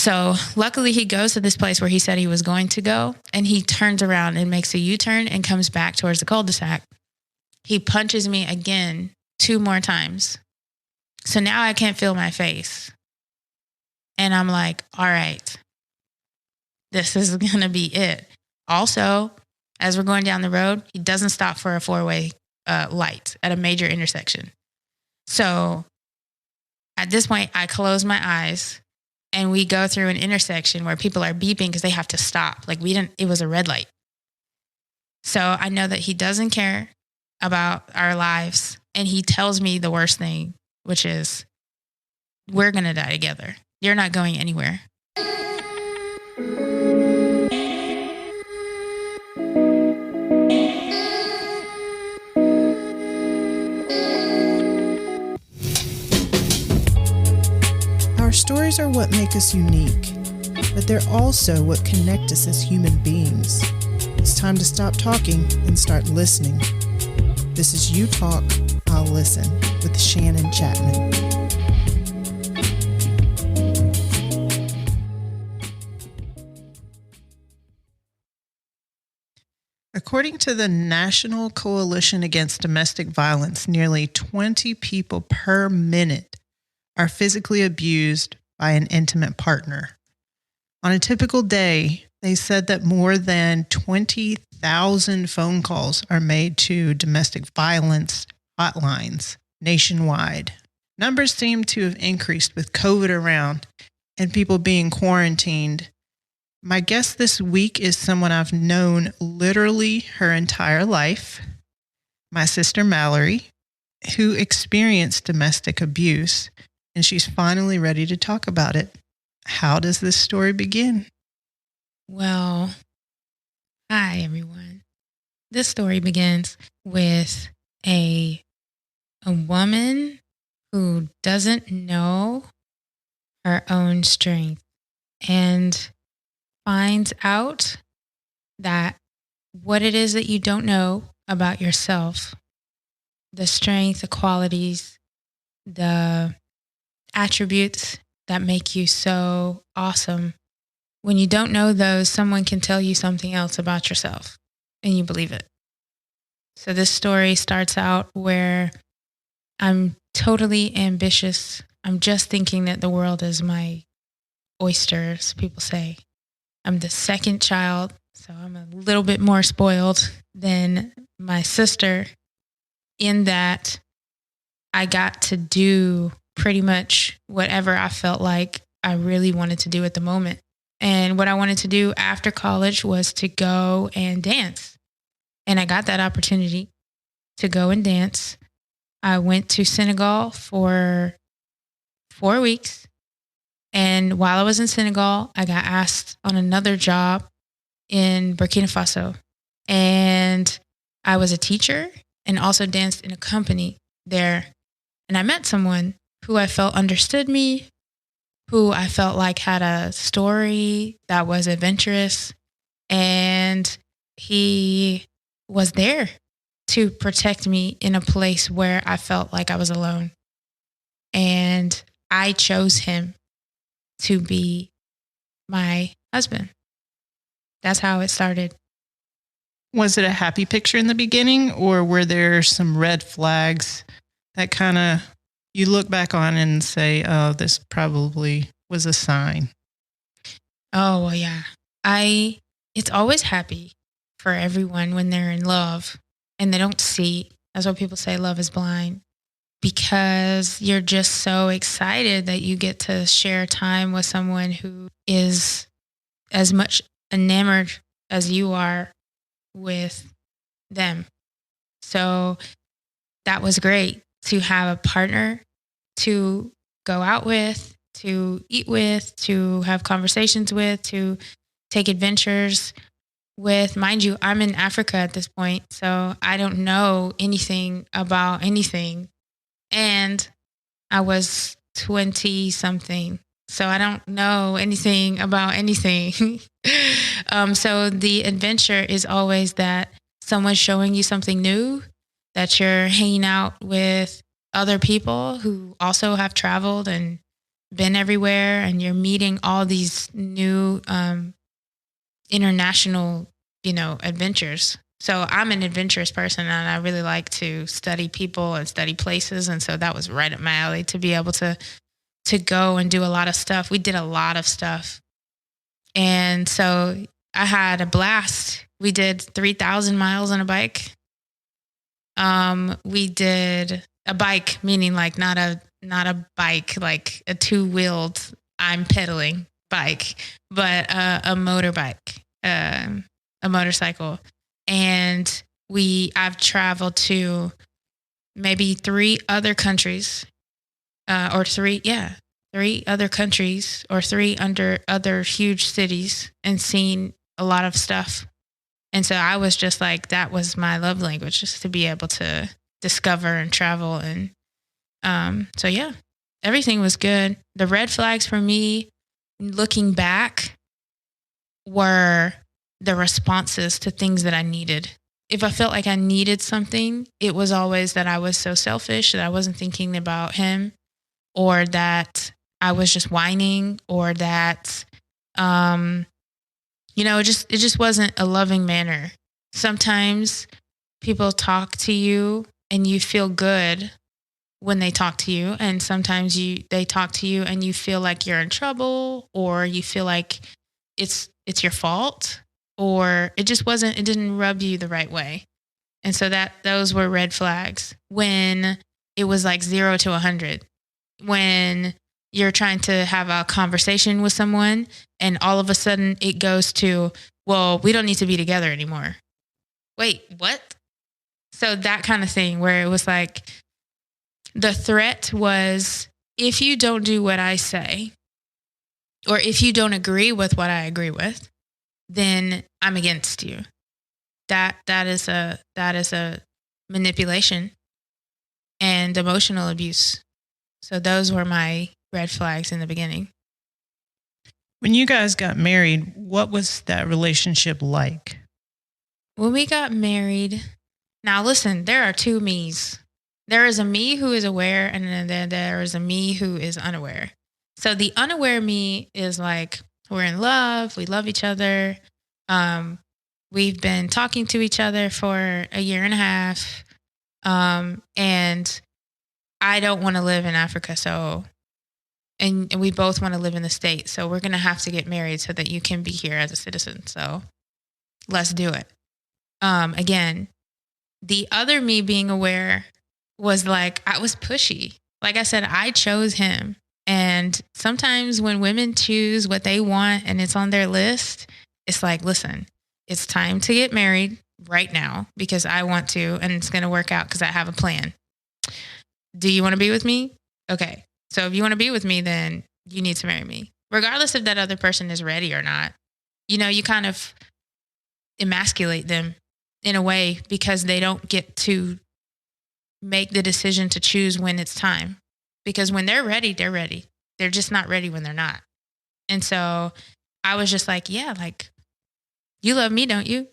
So luckily he goes to this place where he said he was going to go, and he turns around and makes a U-turn and comes back towards the cul-de-sac. He punches me again 2 more times. So now I can't feel my face. And I'm like, all right, this is going to be it. Also, as we're going down the road, he doesn't stop for a 4-way light at a major intersection. So at this point, I close my eyes and we go through an intersection where people are beeping because they have to stop. Like it was a red light. So I know that he doesn't care about our lives. And he tells me the worst thing, which is, we're going to die together. You're not going anywhere. Our stories are what make us unique, but they're also what connect us as human beings. It's time to stop talking and start listening. This is You Talk, I'll Listen with Shannon Chapman. According to the National Coalition Against Domestic Violence, nearly 20 people per minute are physically abused by an intimate partner. On a typical day, they said that more than 20,000 phone calls are made to domestic violence hotlines nationwide. Numbers seem to have increased with COVID around and people being quarantined. My guest this week is someone I've known literally her entire life, my sister Mallory, who experienced domestic abuse, and she's finally ready to talk about it. How does this story begin? Well, hi, everyone. This story begins with a woman who doesn't know her own strength and finds out that what it is that you don't know about yourself, the strength, the qualities, the attributes that make you so awesome. When you don't know those, someone can tell you something else about yourself and you believe it. So this story starts out where I'm totally ambitious. I'm just thinking that the world is my oyster, as people say. I'm the second child, so I'm a little bit more spoiled than my sister in that I got to do pretty much whatever I felt like I really wanted to do at the moment. And what I wanted to do after college was to go and dance. And I got that opportunity to go and dance. I went to Senegal for 4 weeks. And while I was in Senegal, I got asked on another job in Burkina Faso. And I was a teacher and also danced in a company there. And I met someone who I felt understood me, who I felt like had a story that was adventurous. And he was there to protect me in a place where I felt like I was alone. And I chose him to be my husband. That's how it started. Was it a happy picture in the beginning, or were there some red flags that kind of you look back on and say, oh, this probably was a sign? Oh, well, yeah. It's always happy for everyone when they're in love and they don't see. That's what people say, love is blind. Because you're just so excited that you get to share time with someone who is as much enamored as you are with them. So that was great to have a partner to go out with, to eat with, to have conversations with, to take adventures with. Mind you, I'm in Africa at this point, so I don't know anything about anything. And I was 20 something, so I don't know anything about anything. So the adventure is always that someone's showing you something new, that you're hanging out with other people who also have traveled and been everywhere and you're meeting all these new international, adventures. So I'm an adventurous person and I really like to study people and study places. And so that was right up my alley to be able to go and do a lot of stuff. We did a lot of stuff. And so I had a blast. We did 3,000 miles on a bike. We did a bike, meaning like not a bike, like a two-wheeled, I'm pedaling bike, but a motorbike, a motorcycle. And I've traveled to maybe three other countries, three other countries or three under other huge cities and seen a lot of stuff. And so I was just like, that was my love language, just to be able to discover and travel. And so, yeah, everything was good. The red flags for me, looking back, were the responses to things that I needed. If I felt like I needed something, it was always that I was so selfish that I wasn't thinking about him, or that I was just whining, or that, it just wasn't a loving manner. Sometimes people talk to you and you feel good when they talk to you. And sometimes they talk to you and you feel like you're in trouble, or you feel like it's your fault, or it didn't rub you the right way. And so those were red flags when it was like 0 to 100. When you're trying to have a conversation with someone and all of a sudden it goes to, well, we don't need to be together anymore. Wait, what? So that kind of thing, where it was like, the threat was, if you don't do what I say, or if you don't agree with what I agree with, then I'm against you. That is a manipulation and emotional abuse. So those were my red flags in the beginning. When you guys got married, what was that relationship like? When we got married, now listen, there are two me's. There is a me who is aware, and then there is a me who is unaware. So the unaware me is like, we're in love, we love each other. We've been talking to each other for a year and a half. And I don't want to live in Africa, and we both want to live in the States. So we're going to have to get married so that you can be here as a citizen. So let's do it. Again, the other me being aware was like, I was pushy. Like I said, I chose him. And sometimes when women choose what they want and it's on their list, it's like, listen, it's time to get married right now because I want to, and it's going to work out because I have a plan. Do you want to be with me? Okay. So if you want to be with me, then you need to marry me, regardless if that other person is ready or not. You kind of emasculate them in a way because they don't get to make the decision to choose when it's time. Because when they're ready, they're ready. They're just not ready when they're not. And so I was just like, yeah, like, you love me, don't you?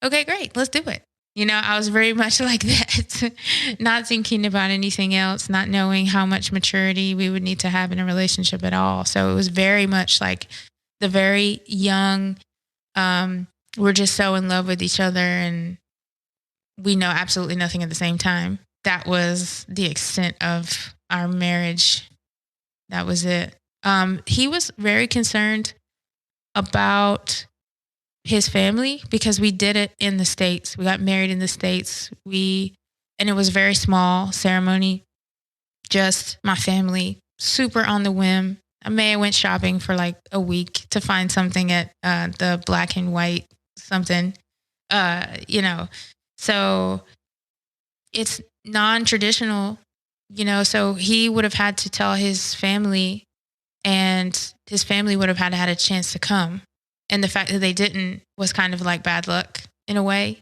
Okay, great. Let's do it. I was very much like that, not thinking about anything else, not knowing how much maturity we would need to have in a relationship at all. So it was very much like the very young, we're just so in love with each other and we know absolutely nothing at the same time. That was the extent of our marriage. That was it. He was very concerned about his family because we did it in the States. We got married in the States. And it was a very small ceremony. Just my family, super on the whim. I may have went shopping for like a week to find something at the black and white something, So it's non-traditional, so he would have had to tell his family and his family would have had a chance to come. And the fact that they didn't was kind of like bad luck in a way.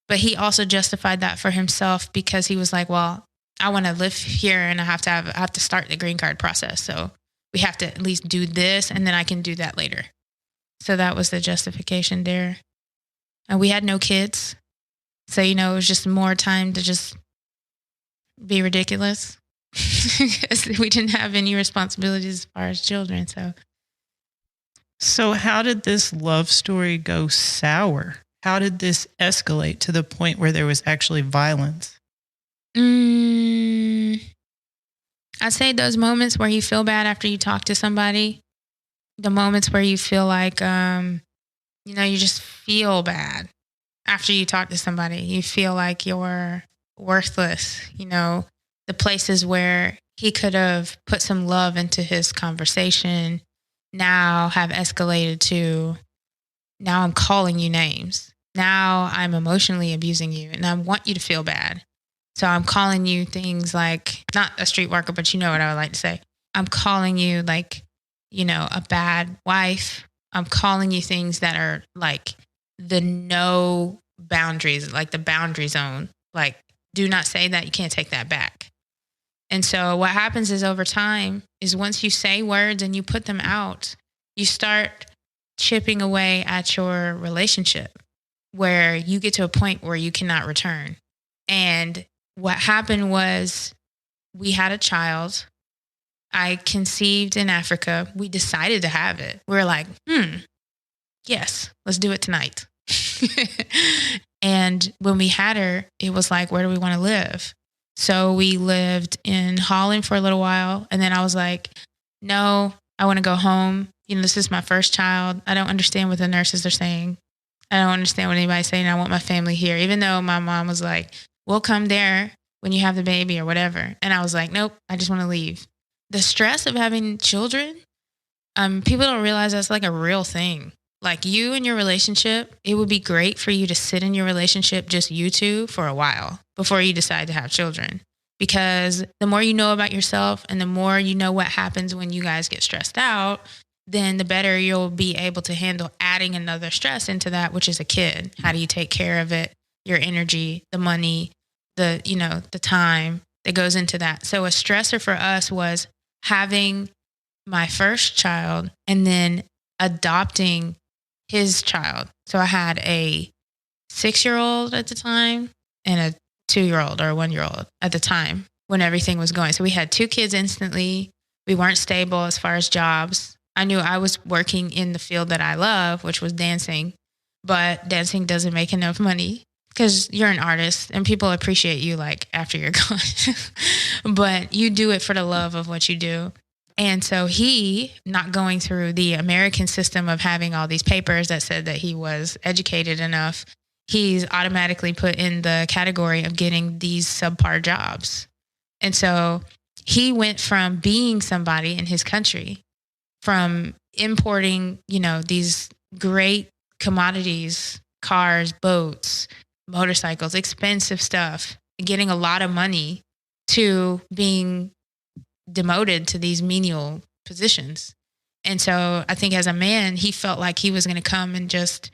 But he also justified that for himself because he was like, well, I want to live here and I have to start the green card process. So we have to at least do this and then I can do that later. So that was the justification there. And we had no kids. So, it was just more time to just be ridiculous. because we didn't have any responsibilities as far as children. So, how did this love story go sour? How did this escalate to the point where there was actually violence? mm, I'd say those moments where you feel bad after you talk to somebody, the moments where you feel like, you just feel bad after you talk to somebody. You feel like you're worthless. The places where he could have put some love into his conversation now have escalated to, now I'm calling you names. Now I'm emotionally abusing you and I want you to feel bad. So I'm calling you things like, not a streetwalker, but you know what I would like to say. I'm calling you like, a bad wife. I'm calling you things that are like the no boundaries, like the boundary zone. Like, do not say that. You can't take that back. And so what happens is over time is once you say words and you put them out, you start chipping away at your relationship where you get to a point where you cannot return. And what happened was we had a child. I conceived in Africa. We decided to have it. We were like, yes, let's do it tonight. And when we had her, it was like, where do we want to live? So we lived in Holland for a little while. And then I was like, no, I want to go home. This is my first child. I don't understand what the nurses are saying. I don't understand what anybody's saying. I want my family here. Even though my mom was like, we'll come there when you have the baby or whatever. And I was like, nope, I just want to leave. The stress of having children, people don't realize that's like a real thing. Like you and your relationship, it would be great for you to sit in your relationship, just you two, for a while before you decide to have children. Because the more you know about yourself and the more you know what happens when you guys get stressed out, then the better you'll be able to handle adding another stress into that, which is a kid. How do you take care of it? Your energy, the money, the time that goes into that. So a stressor for us was having my first child and then adopting his child. So I had a 6-year-old at the time and a 2-year-old or a 1-year-old at the time when everything was going. So we had 2 kids instantly. We weren't stable as far as jobs. I knew I was working in the field that I love, which was dancing, but dancing doesn't make enough money because you're an artist and people appreciate you like after you're gone. But you do it for the love of what you do. And so he, not going through the American system of having all these papers that said that he was educated enough, he's automatically put in the category of getting these subpar jobs. And so he went from being somebody in his country, from importing, these great commodities, cars, boats, motorcycles, expensive stuff, getting a lot of money, to being demoted to these menial positions. And so I think as a man, he felt like he was going to come and just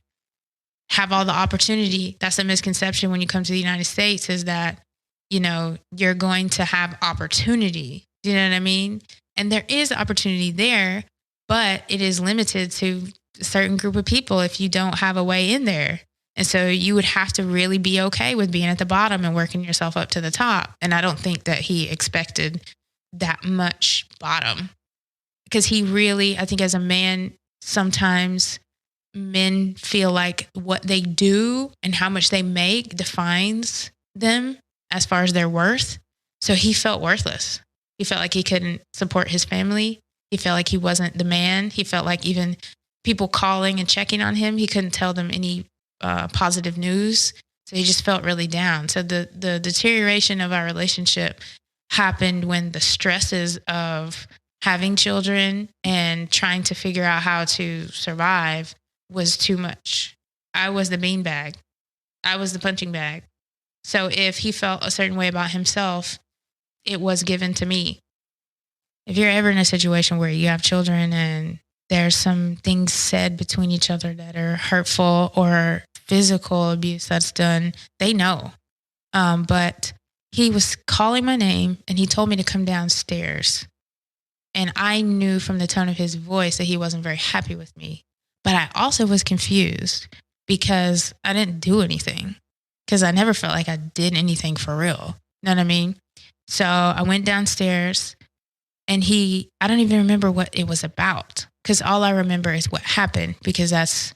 have all the opportunity. That's a misconception when you come to the United States, is that, you're going to have opportunity. Do you know what I mean? And there is opportunity there, but it is limited to a certain group of people if you don't have a way in there. And so you would have to really be okay with being at the bottom and working yourself up to the top. And I don't think that he expected that much bottom, because he really, I think as a man, sometimes men feel like what they do and how much they make defines them as far as their worth. So he felt worthless. He felt like he couldn't support his family. He felt like he wasn't the man. He felt like even people calling and checking on him, he couldn't tell them any positive news. So he just felt really down. So the deterioration of our relationship happened when the stresses of having children and trying to figure out how to survive was too much. I was the beanbag. I was the punching bag. So if he felt a certain way about himself, it was given to me. If you're ever in a situation where you have children and there's some things said between each other that are hurtful or physical abuse that's done, they know. But he was calling my name and he told me to come downstairs. And I knew from the tone of his voice that he wasn't very happy with me. But I also was confused because I didn't do anything, because I never felt like I did anything for real. You know what I mean? So I went downstairs and I don't even remember what it was about because all I remember is what happened because that's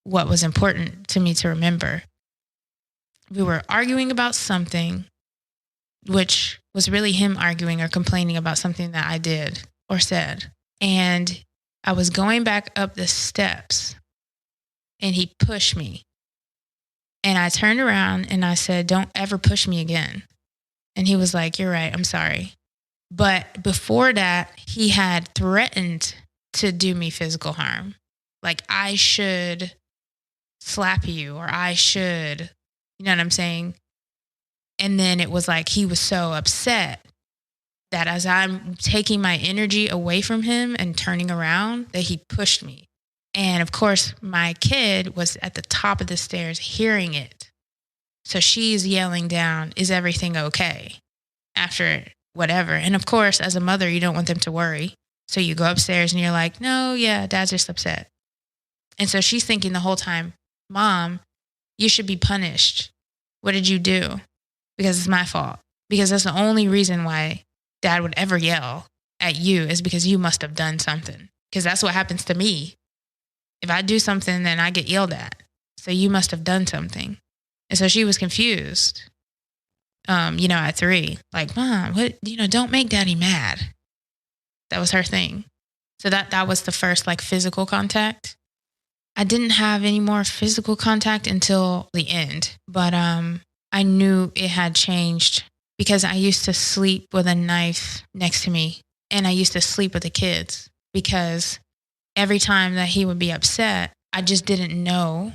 what was important to me to remember. We were arguing about something, which was really him arguing or complaining about something that I did or said. And I was going back up the steps and he pushed me. And I turned around and I said, "Don't ever push me again." And he was like, "You're right. I'm sorry." But before that, he had threatened to do me physical harm. Like I should slap you or I should, you know what I'm saying? And then it was like he was so upset that as I'm taking my energy away from him and turning around, that he pushed me. And of course, my kid was at the top of the stairs hearing it. So she's yelling down, "Is everything okay?" After whatever. And of course, as a mother, you don't want them to worry. So you go upstairs and you're like, "No, yeah, Dad's just upset." And so she's thinking the whole time, "Mom, you should be punished. What did you do?" Because it's my fault. Because that's the only reason why Dad would ever yell at you is because you must have done something. Because that's what happens to me. If I do something, then I get yelled at. So you must have done something. And so she was confused, at 3. Like, "Mom, what, don't make Daddy mad." That was her thing. So that was the first like physical contact. I didn't have any more physical contact until the end. But I knew it had changed because I used to sleep with a knife next to me and I used to sleep with the kids because every time that he would be upset, I just didn't know.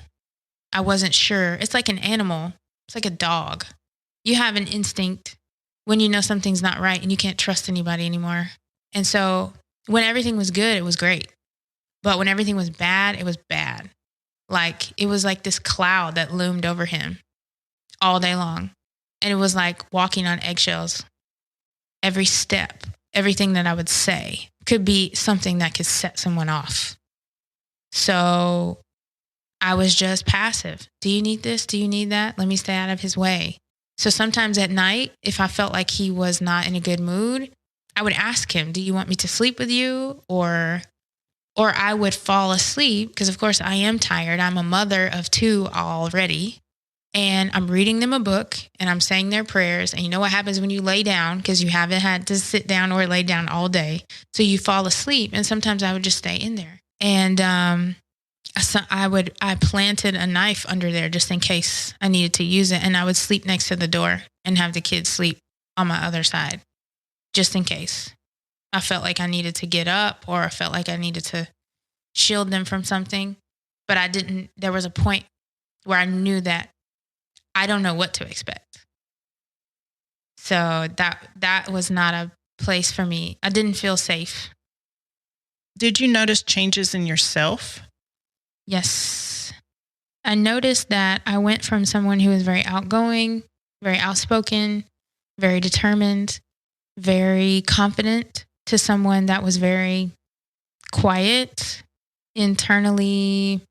I wasn't sure. It's like an animal. It's like a dog. You have an instinct when you know something's not right and you can't trust anybody anymore. And so when everything was good, it was great. But when everything was bad, it was bad. Like it was like this cloud that loomed over him all day long. And it was like walking on eggshells. Every step, everything that I would say could be something that could set someone off. So I was just passive. "Do you need this? Do you need that? Let me stay out of his way." So sometimes at night, if I felt like he was not in a good mood, I would ask him, "Do you want me to sleep with you?" Or I would fall asleep because of course I am tired. I'm a mother of 2 already. And I'm reading them a book and I'm saying their prayers. And you know what happens when you lay down because you haven't had to sit down or lay down all day. So you fall asleep. And sometimes I would just stay in there. And I planted a knife under there just in case I needed to use it. And I would sleep next to the door and have the kids sleep on my other side just in case I felt like I needed to get up or I felt like I needed to shield them from something. But I didn't. There was a point where I knew that I don't know what to expect. So that was not a place for me. I didn't feel safe. Did you notice changes in yourself? Yes. I noticed that I went from someone who was very outgoing, very outspoken, very determined, very confident to someone that was very quiet, internally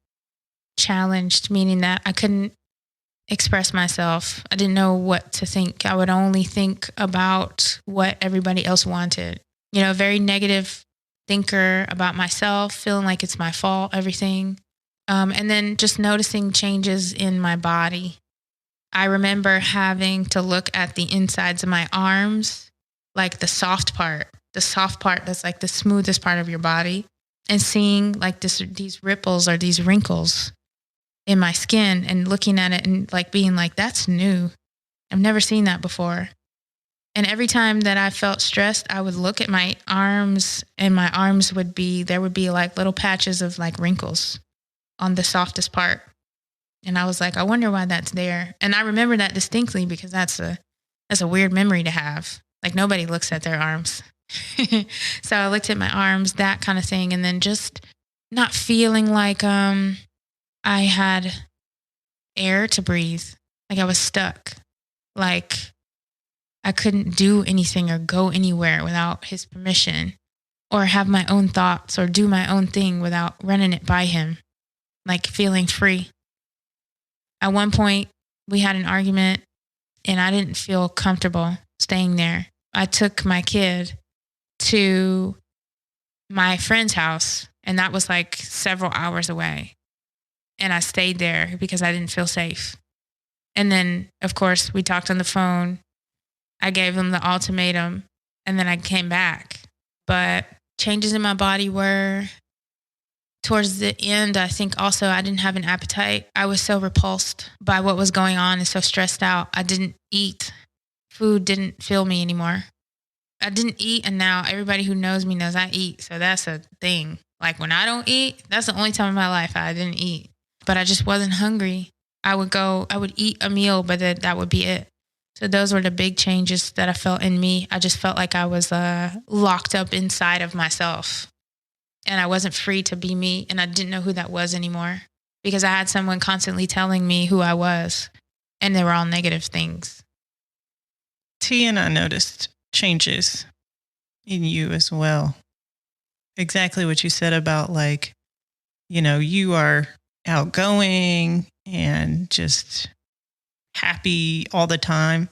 challenged, meaning that I couldn't express myself. I didn't know what to think. I would only think about what everybody else wanted. A very negative thinker about myself, feeling like it's my fault, everything. And then just noticing changes in my body. I remember having to look at the insides of my arms, like the soft part that's like the smoothest part of your body, and seeing like these ripples or these wrinkles in my skin and looking at it and like being like, "That's new. I've never seen that before." And every time that I felt stressed, I would look at my arms and my arms there would be like little patches of like wrinkles on the softest part. And I was like, I wonder why that's there. And I remember that distinctly because that's a weird memory to have. Like nobody looks at their arms. So I looked at my arms, that kind of thing. And then just not feeling like, I had air to breathe. Like I was stuck. Like I couldn't do anything or go anywhere without his permission or have my own thoughts or do my own thing without running it by him. Like feeling free. At one point, we had an argument and I didn't feel comfortable. staying there. I took my kid to my friend's house, and that was like several hours away. And I stayed there because I didn't feel safe. And then, of course, we talked on the phone. I gave him the ultimatum, and then I came back. But changes in my body were towards the end. I think also I didn't have an appetite. I was so repulsed by what was going on and so stressed out. I didn't eat. Food didn't fill me anymore. I didn't eat, and now everybody who knows me knows I eat. So that's a thing. Like when I don't eat, that's the only time in my life I didn't eat. But I just wasn't hungry. I would eat a meal, but that would be it. So those were the big changes that I felt in me. I just felt like I was locked up inside of myself, and I wasn't free to be me, and I didn't know who that was anymore because I had someone constantly telling me who I was, and they were all negative things. T and I noticed changes in you as well. Exactly what you said about like, you are outgoing and just happy all the time.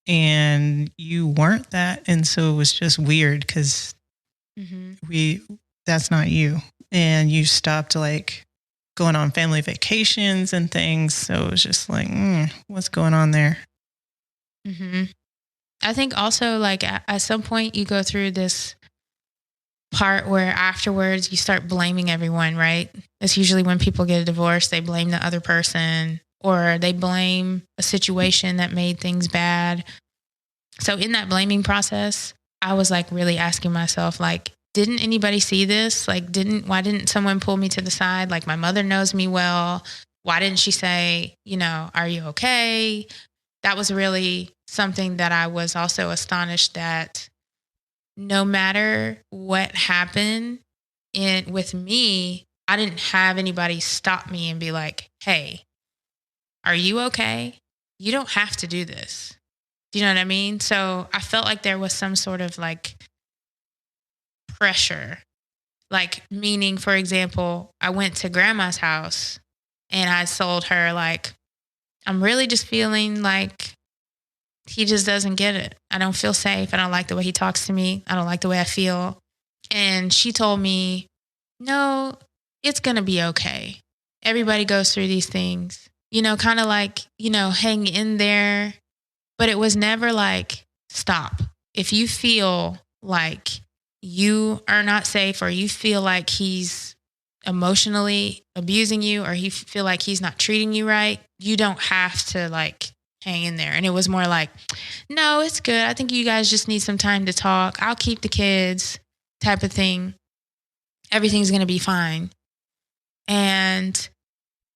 And you weren't that. And so it was just weird because that's not you. And you stopped like going on family vacations and things. So it was just like, what's going on there? I think also like at some point you go through this part where afterwards you start blaming everyone, right? It's usually when people get a divorce, they blame the other person or they blame a situation that made things bad. So in that blaming process, I was like really asking myself, like, didn't anybody see this? Like, why didn't someone pull me to the side? Like my mother knows me well. Why didn't she say, are you okay? That was really something that I was also astonished that no matter what happened with me, I didn't have anybody stop me and be like, hey, are you okay? You don't have to do this. Do you know what I mean? So I felt like there was some sort of like pressure, like meaning, for example, I went to grandma's house and I told her like, I'm really just feeling like he just doesn't get it. I don't feel safe. I don't like the way he talks to me. I don't like the way I feel. And she told me, no, it's going to be okay. Everybody goes through these things, kind of like, hang in there. But it was never like, stop. If you feel like you are not safe or you feel like he's emotionally abusing you or you feel like he's not treating you right, you don't have to like hang in there. And it was more like, no, it's good. I think you guys just need some time to talk. I'll keep the kids type of thing. Everything's going to be fine. And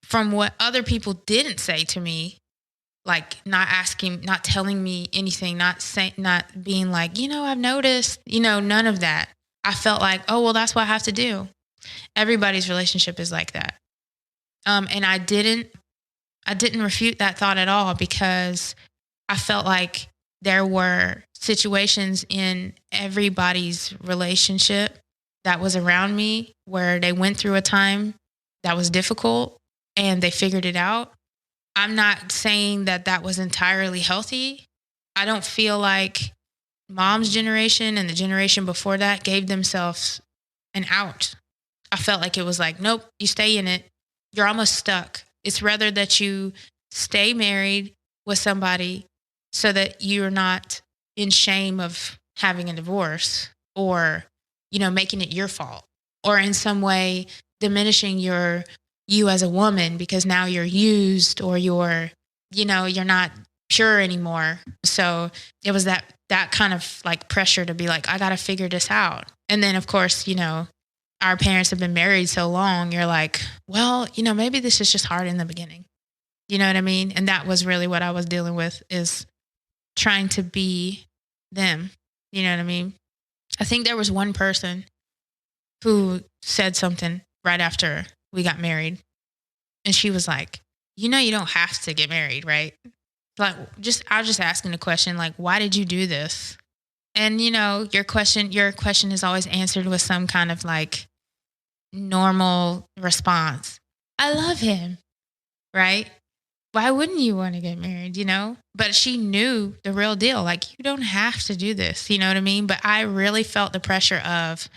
from what other people didn't say to me, like not telling me anything, not being like, I've noticed, none of that. I felt like, oh, well, that's what I have to do. Everybody's relationship is like that. And I didn't refute that thought at all because I felt like there were situations in everybody's relationship that was around me where they went through a time that was difficult and they figured it out. I'm not saying that was entirely healthy. I don't feel like mom's generation and the generation before that gave themselves an out. I felt like it was like, nope, you stay in it. You're almost stuck. It's rather that you stay married with somebody so that you're not in shame of having a divorce or, making it your fault or in some way diminishing you as a woman because now you're used or you're not pure anymore. So it was that kind of like pressure to be like, I got to figure this out. And then of course, our parents have been married so long. You're like, well, maybe this is just hard in the beginning. You know what I mean? And that was really what I was dealing with is trying to be them. You know what I mean? I think there was one person who said something right after we got married. And she was like, you don't have to get married, right? Like, I was just asking the question, like, why did you do this? And, your question is always answered with some kind of like normal response. I love him, right? why wouldn't you want to get married, But she knew the real deal. Like, you don't have to do this, you know what I mean? But I really felt the pressure of,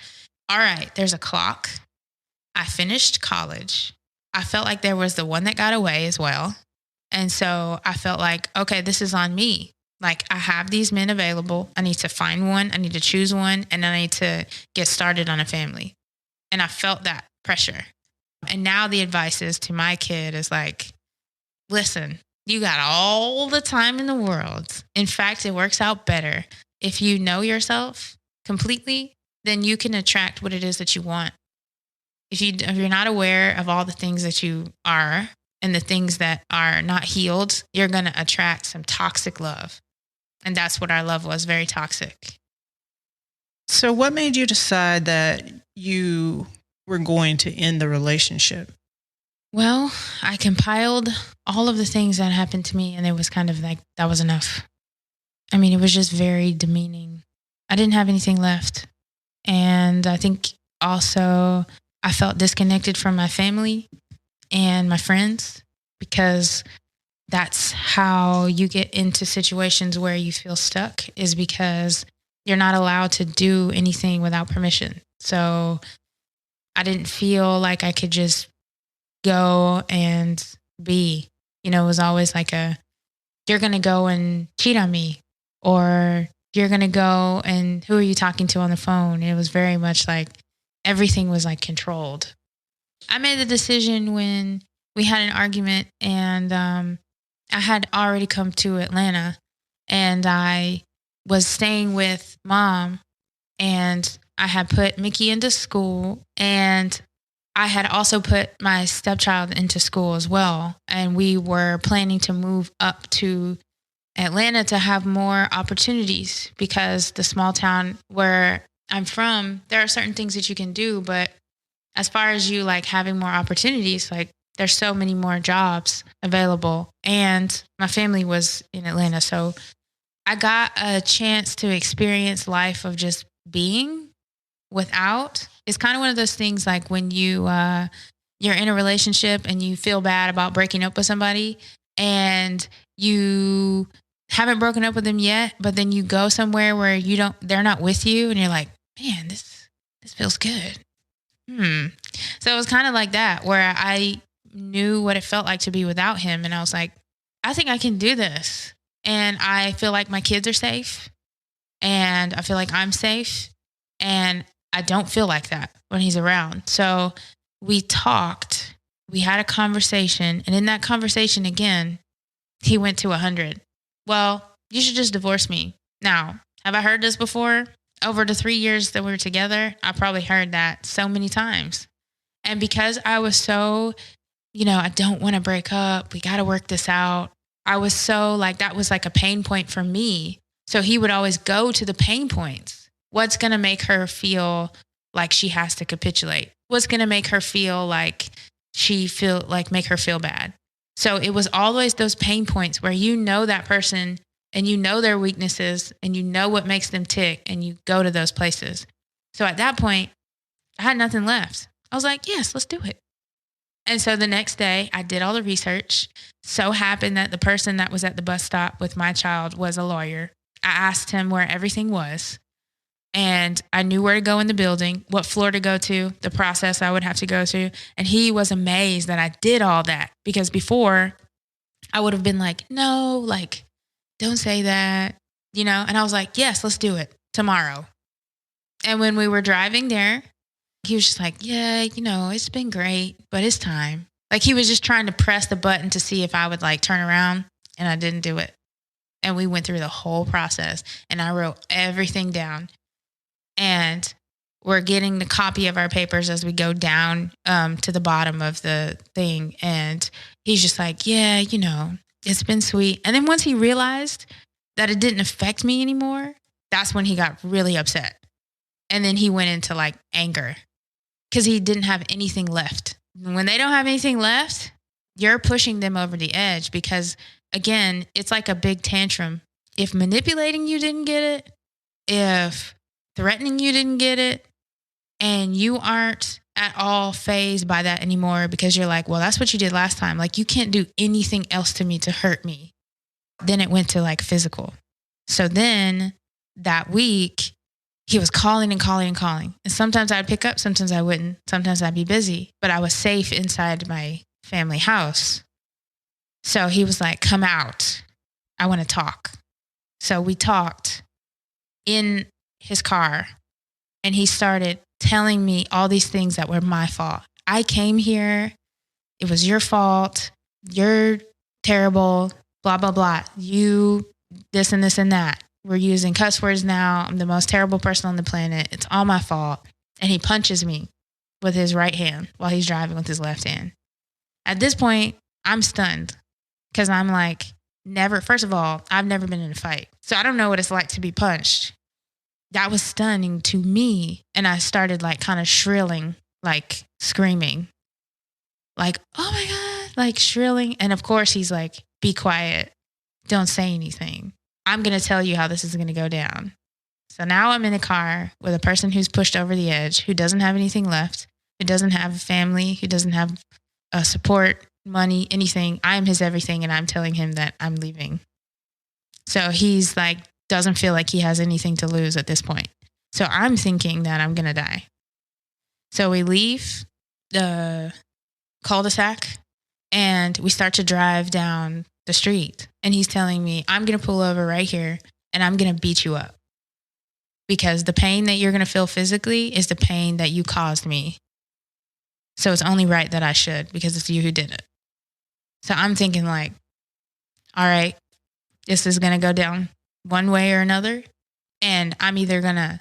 all right, there's a clock. I finished college. I felt like there was the one that got away as well. And so I felt like, okay, this is on me. Like, I have these men available. I need to find one. I need to choose one. And I need to get started on a family. And I felt that pressure. And now the advice is to my kid is like, listen, you got all the time in the world. In fact, it works out better. If you know yourself completely, then you can attract what it is that you want. If you're not aware of all the things that you are and the things that are not healed, you're going to attract some toxic love. And that's what our love was, very toxic. So, what made you decide that you were going to end the relationship? Well, I compiled all of the things that happened to me, and it was kind of like that was enough. I mean, it was just very demeaning. I didn't have anything left. And I think also I felt disconnected from my family and my friends, because that's how you get into situations where you feel stuck, is because you're not allowed to do anything without permission. So I didn't feel like I could just go and be, it was always like you're going to go and cheat on me, or you're going to go and who are you talking to on the phone? It was very much like everything was like controlled. I made the decision when we had an argument, and I had already come to Atlanta, and I was staying with mom, and I had put Mickey into school, and I had also put my stepchild into school as well. And we were planning to move up to Atlanta to have more opportunities, because the small town where I'm from, there are certain things that you can do. But as far as you like having more opportunities, like there's so many more jobs available. And my family was in Atlanta. So I got a chance to experience life of just being without. It's kind of one of those things like when you're in a relationship and you feel bad about breaking up with somebody, and you haven't broken up with them yet, but then you go somewhere where they're not with you, and you're like, man, this feels good. So it was kind of like that, where I knew what it felt like to be without him. And I was like, I think I can do this. And I feel like my kids are safe, and I feel like I'm safe, and I don't feel like that when he's around. So we talked, we had a conversation, and in that conversation again, he went to 100. Well, you should just divorce me. Now, have I heard this before? Over the 3 years that we were together, I probably heard that so many times. And because I was so, I don't want to break up, we got to work this out. I was so like, that was like a pain point for me. So he would always go to the pain points. What's going to make her feel like she has to capitulate? What's going to make her feel like make her feel bad? So it was always those pain points where you know that person, and you know their weaknesses, and you know what makes them tick, and you go to those places. So at that point, I had nothing left. I was like, yes, let's do it. And so the next day I did all the research. So happened that the person that was at the bus stop with my child was a lawyer. I asked him where everything was, and I knew where to go in the building, what floor to go to, the process I would have to go through. And he was amazed that I did all that, because before I would have been like, no, like, don't say that, And I was like, yes, let's do it tomorrow. And when we were driving there, he was just like, yeah, it's been great, but it's time. Like, he was just trying to press the button to see if I would like turn around, and I didn't do it. And we went through the whole process, and I wrote everything down. And we're getting the copy of our papers as we go down to the bottom of the thing. And he's just like, yeah, it's been sweet. And then once he realized that it didn't affect me anymore, that's when he got really upset. And then he went into like anger, because he didn't have anything left. When they don't have anything left, you're pushing them over the edge, because again, it's like a big tantrum. If manipulating you didn't get it, if threatening you didn't get it, and you aren't at all fazed by that anymore because you're like, well, that's what you did last time. Like, you can't do anything else to me to hurt me. Then it went to like physical. So then that week, he was calling and calling and calling. And sometimes I'd pick up, sometimes I wouldn't. Sometimes I'd be busy, but I was safe inside my family house. So he was like, come out. I want to talk. So we talked in his car, and he started telling me all these things that were my fault. I came here. It was your fault. You're terrible, blah, blah, blah. You, this and this and that. We're using cuss words now. I'm the most terrible person on the planet. It's all my fault. And he punches me with his right hand while he's driving with his left hand. At this point, I'm stunned because I'm like, first of all, I've never been in a fight. So I don't know what it's like to be punched. That was stunning to me. And I started like kind of shrilling, like screaming, like, oh my God, like shrilling. And of course he's like, be quiet. Don't say anything. I'm going to tell you how this is going to go down. So now I'm in a car with a person who's pushed over the edge, who doesn't have anything left, who doesn't have a family, who doesn't have support, money, anything. I am his everything, and I'm telling him that I'm leaving. So he's like, doesn't feel like he has anything to lose at this point. So I'm thinking that I'm going to die. So we leave the cul-de-sac and we start to drive down the street. And he's telling me, I'm going to pull over right here and I'm going to beat you up. Because the pain that you're going to feel physically is the pain that you caused me. So it's only right that I should, because it's you who did it. So I'm thinking like, all right, this is going to go down one way or another. And I'm either going to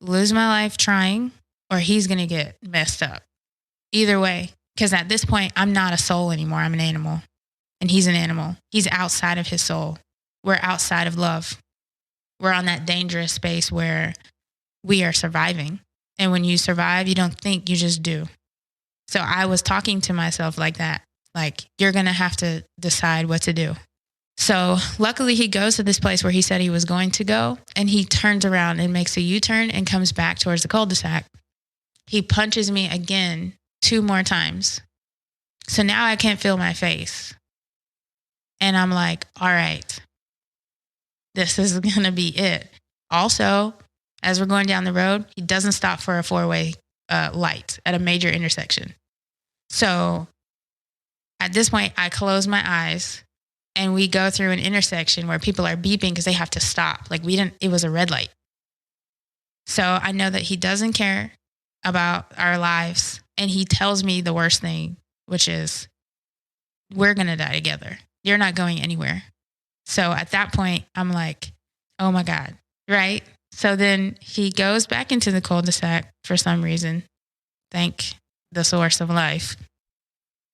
lose my life trying, or he's going to get messed up. Either way, because at this point, I'm not a soul anymore. I'm an animal. And he's an animal. He's outside of his soul. We're outside of love. We're on that dangerous space where we are surviving. And when you survive, you don't think, you just do. So I was talking to myself like that. Like, you're going to have to decide what to do. So luckily he goes to this place where he said he was going to go. And he turns around and makes a U-turn and comes back towards the cul-de-sac. He punches me again 2 more times. So now I can't feel my face. And I'm like, all right, this is going to be it. Also, as we're going down the road, he doesn't stop for a 4-way light at a major intersection. So at this point, I close my eyes and we go through an intersection where people are beeping because they have to stop. Like, it was a red light. So I know that he doesn't care about our lives. And he tells me the worst thing, which is, we're going to die together. You're not going anywhere. So at that point, I'm like, oh my God, right? So then he goes back into the cul-de-sac for some reason. Thank the source of life.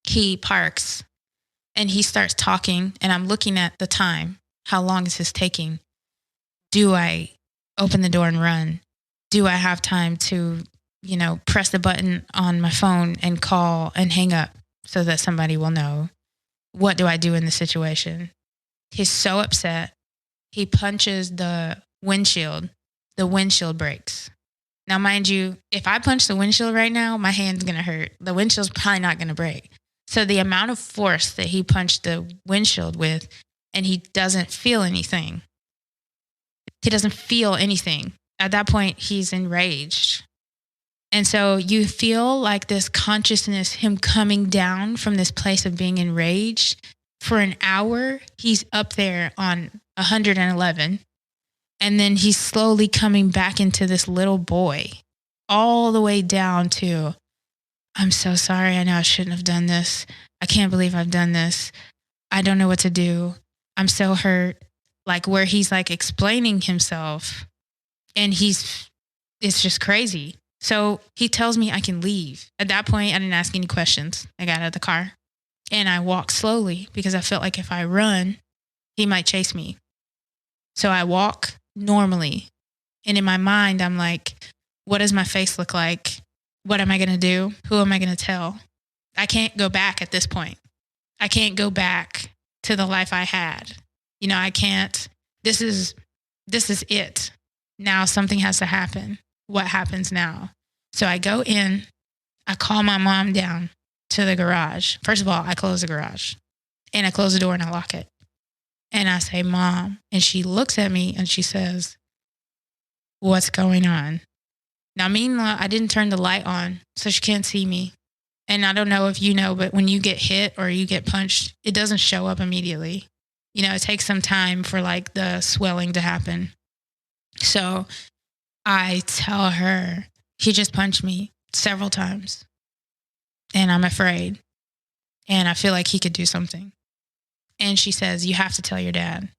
He parks and he starts talking, and I'm looking at the time. How long is this taking? Do I open the door and run? Do I have time to, press the button on my phone and call and hang up so that somebody will know? What do I do in this situation? He's so upset. He punches the windshield. The windshield breaks. Now, mind you, if I punch the windshield right now, my hand's going to hurt. The windshield's probably not going to break. So the amount of force that he punched the windshield with, and he doesn't feel anything. He doesn't feel anything. At that point, he's enraged. And so you feel like this consciousness, him coming down from this place of being enraged. For an hour, he's up there on 111. And then he's slowly coming back into this little boy, all the way down to, I'm so sorry. I know I shouldn't have done this. I can't believe I've done this. I don't know what to do. I'm so hurt. Like, where he's like explaining himself, and it's just crazy. So he tells me I can leave. At that point, I didn't ask any questions. I got out of the car and I walked slowly because I felt like if I run, he might chase me. So I walk normally. And in my mind, I'm like, what does my face look like? What am I going to do? Who am I going to tell? I can't go back at this point. I can't go back to the life I had. I can't. This is it. Now something has to happen. What happens now? So I go in, I call my mom down to the garage. First of all, I close the garage and I close the door and I lock it. And I say, Mom. And she looks at me and she says, what's going on? Now, meanwhile, I didn't turn the light on, so she can't see me. And I don't know if you know, but when you get hit or you get punched, it doesn't show up immediately. You know, it takes some time for like the swelling to happen. So I tell her, he just punched me several times. And I'm afraid. And I feel like he could do something. And she says, you have to tell your dad.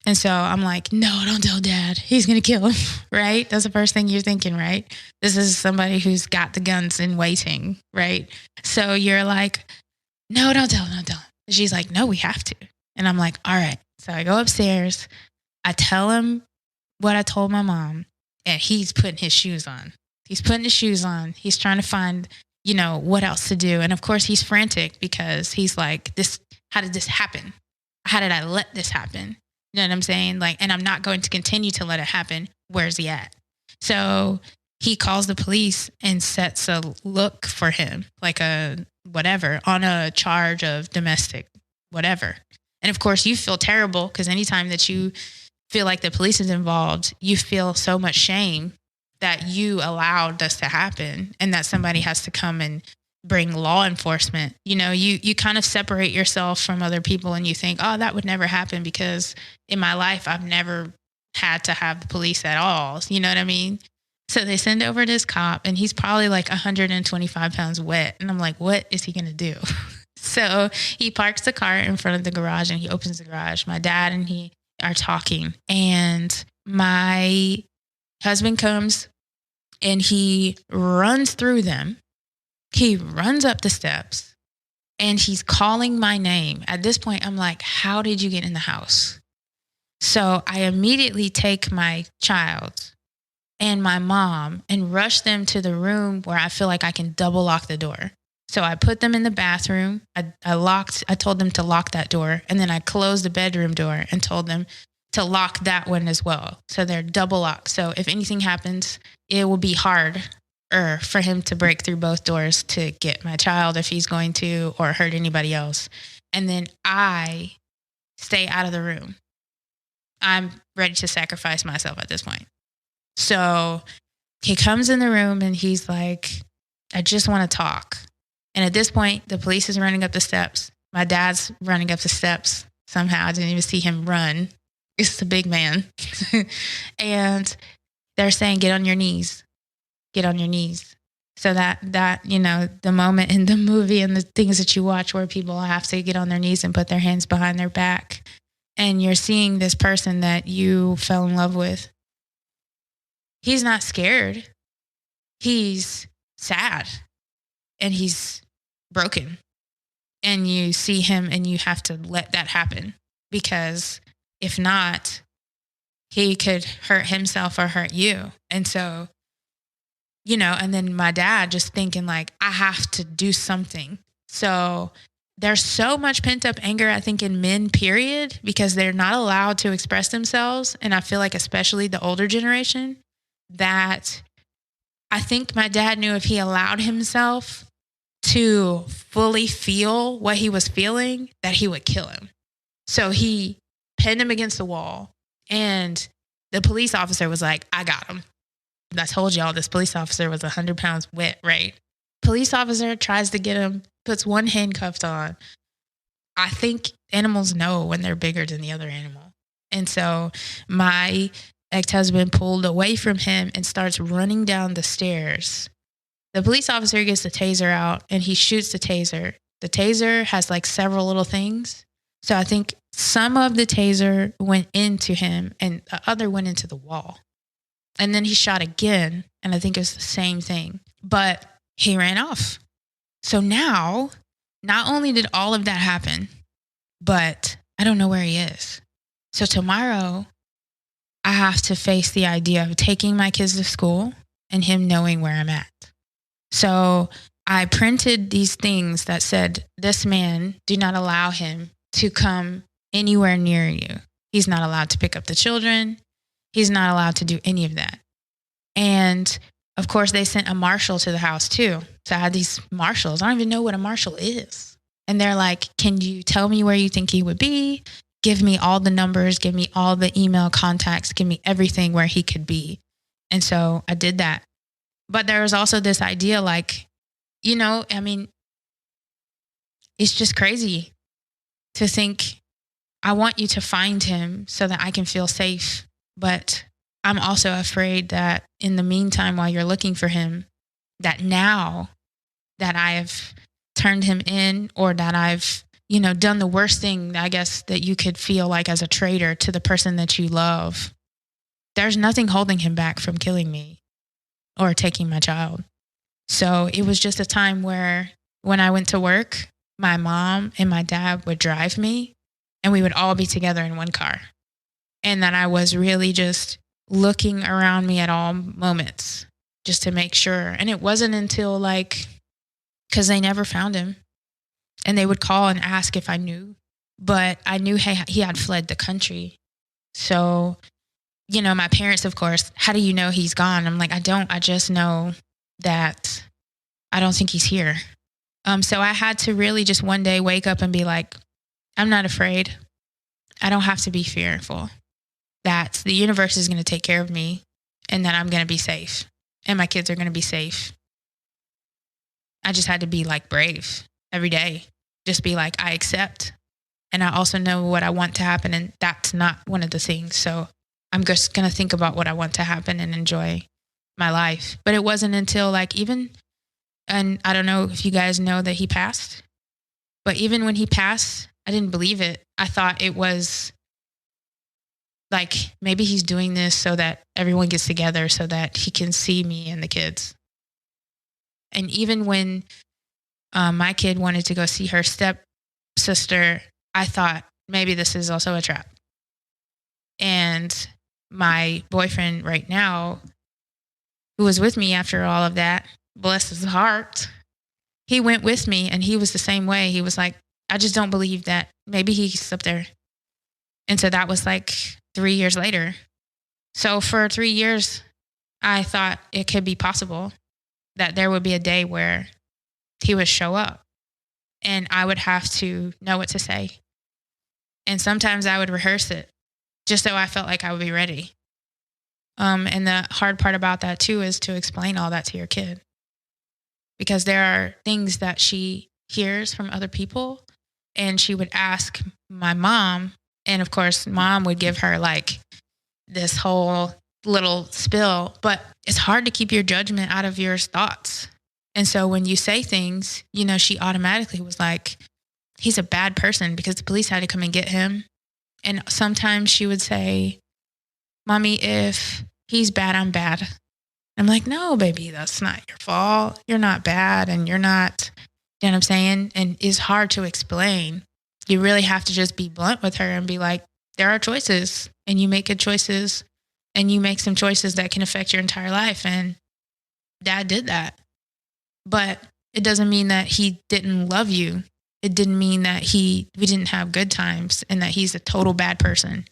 And so I'm like, no, don't tell dad. He's going to kill him, right? That's the first thing you're thinking, right? This is somebody who's got the guns in waiting, right? So you're like, no, don't tell him, don't tell him. She's like, no, we have to. And I'm like, all right. So I go upstairs. I tell him what I told my mom, and he's putting his shoes on. He's putting his shoes on. He's trying to find, you know, what else to do. And of course, he's frantic because he's like, how did this happen? How did I let this happen? You know what I'm saying? Like, and I'm not going to continue to let it happen. Where's he at? So he calls the police and sets a look for him, like a whatever, on a charge of domestic, whatever. And of course, you feel terrible because anytime that you feel like the police is involved, you feel so much shame that you allowed this to happen and that somebody has to come and bring law enforcement. You know, you kind of separate yourself from other people and you think, oh, that would never happen because in my life, I've never had to have the police at all. You know what I mean? So they send over this cop and he's probably like 125 pounds wet. And I'm like, what is he going to do? So he parks the car in front of the garage and he opens the garage. My dad and he are talking and my husband comes and he runs through them. He runs up the steps and he's calling my name. At this point, I'm like, how did you get in the house? So I immediately take my child and my mom and rush them to the room where I feel like I can double lock the door. So I put them in the bathroom. I told them to lock that door. And then I closed the bedroom door and told them to lock that one as well. So they're double locked. So if anything happens, it will be hard for him to break through both doors to get my child if he's going to, or hurt anybody else. And then I stay out of the room. I'm ready to sacrifice myself at this point. So he comes in the room and he's like, I just want to talk. And at this point, the police is running up the steps. My dad's running up the steps. Somehow I didn't even see him run. It's the big man. And they're saying, get on your knees. Get on your knees. So that, you know, the moment in the movie and the things that you watch where people have to get on their knees and put their hands behind their back. And you're seeing this person that you fell in love with. He's not scared. He's sad. And he's broken. And you see him and you have to let that happen. Because if not, he could hurt himself or hurt you. And so, you know, and then my dad just thinking like, I have to do something. So there's so much pent up anger, I think, in men, period, because they're not allowed to express themselves. And I feel like especially the older generation, that I think my dad knew if he allowed himself to fully feel what he was feeling, that he would kill him. So he pinned him against the wall. And the police officer was like, I got him. I told y'all this police officer was 100 pounds wet, right? Police officer tries to get him, puts one handcuff on. I think animals know when they're bigger than the other animal. And so my ex-husband pulled away from him and starts running down the stairs. The police officer gets the taser out and he shoots the taser. The taser has like several little things. So I think some of the taser went into him and the other went into the wall. And then he shot again, and I think it was the same thing. But he ran off. So now, not only did all of that happen, but I don't know where he is. So tomorrow, I have to face the idea of taking my kids to school and him knowing where I'm at. So I printed these things that said, this man, do not allow him to come anywhere near you. He's not allowed to pick up the children. He's not allowed to do any of that. And Of course, they sent a marshal to the house too. So I had these marshals. I don't even know what a marshal is. And they're like, can you tell me where you think he would be? Give me all the numbers, give me all the email contacts, give me everything where he could be. And so I did that. But there was also this idea like, I mean, it's just crazy to think I want you to find him so that I can feel safe. But I'm also afraid that in the meantime, while you're looking for him, that now that I have turned him in, or that I've, done the worst thing, I guess, that you could feel like as a traitor to the person that you love, there's nothing holding him back from killing me or taking my child. So it was just a time where when I went to work, my mom and my dad would drive me and we would all be together in one car. And that I was really just looking around me at all moments just to make sure. And it wasn't until because they never found him. And they would call and ask if I knew. But I knew he had fled the country. So, my parents, of course, how do you know he's gone? I'm like, I don't. I just know that I don't think he's here. So I had to really just one day wake up and be like, I'm not afraid. I don't have to be fearful. That the universe is going to take care of me and that I'm going to be safe and my kids are going to be safe. I just had to be brave every day. Just be like, I accept. And I also know what I want to happen. And that's not one of the things. So I'm just going to think about what I want to happen and enjoy my life. But it wasn't until and I don't know if you guys know that he passed, but even when he passed, I didn't believe it. I thought it was maybe he's doing this so that everyone gets together so that he can see me and the kids. And even when my kid wanted to go see her stepsister, I thought maybe this is also a trap. And my boyfriend right now, who was with me after all of that, bless his heart, he went with me and he was the same way. He was like, I just don't believe that maybe he's up there. And so that was 3 years later. So for 3 years, I thought it could be possible that there would be a day where he would show up and I would have to know what to say. And sometimes I would rehearse it just so I felt like I would be ready. And the hard part about that too is to explain all that to your kid, because there are things that she hears from other people and she would ask my mom. And of course, mom would give her this whole little spill, but it's hard to keep your judgment out of your thoughts. And so when you say things, she automatically was like, he's a bad person because the police had to come and get him. And sometimes she would say, Mommy, if he's bad, I'm bad. I'm like, no, baby, that's not your fault. You're not bad and you're not, you know what I'm saying? And it's hard to explain. You really have to just be blunt with her and be like, there are choices and you make good choices and you make some choices that can affect your entire life. And Dad did that. But it doesn't mean that he didn't love you. It didn't mean that we didn't have good times and that he's a total bad person.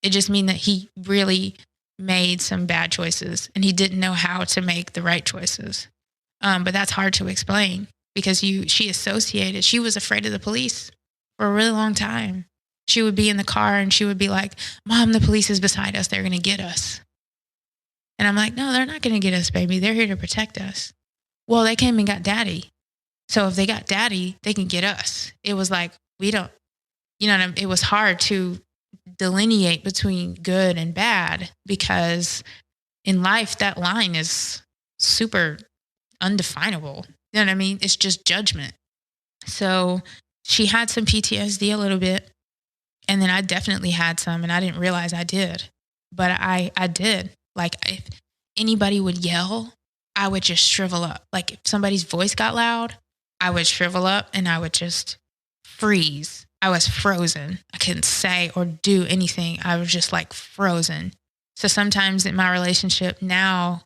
It just means that he really made some bad choices and he didn't know how to make the right choices. But that's hard to explain because she was afraid of the police for a really long time. She would be in the car and she would be like, Mom, the police is beside us. They're going to get us. And I'm like, no, they're not going to get us, baby. They're here to protect us. Well, they came and got Daddy. So if they got Daddy, they can get us. It was like, we don't, it was hard to delineate between good and bad because in life, that line is super undefinable. You know what I mean? It's just judgment. So she had some PTSD a little bit. And then I definitely had some and I didn't realize I did. But I did. If anybody would yell, I would just shrivel up. If somebody's voice got loud, I would shrivel up and I would just freeze. I was frozen. I couldn't say or do anything. I was just frozen. So sometimes in my relationship now,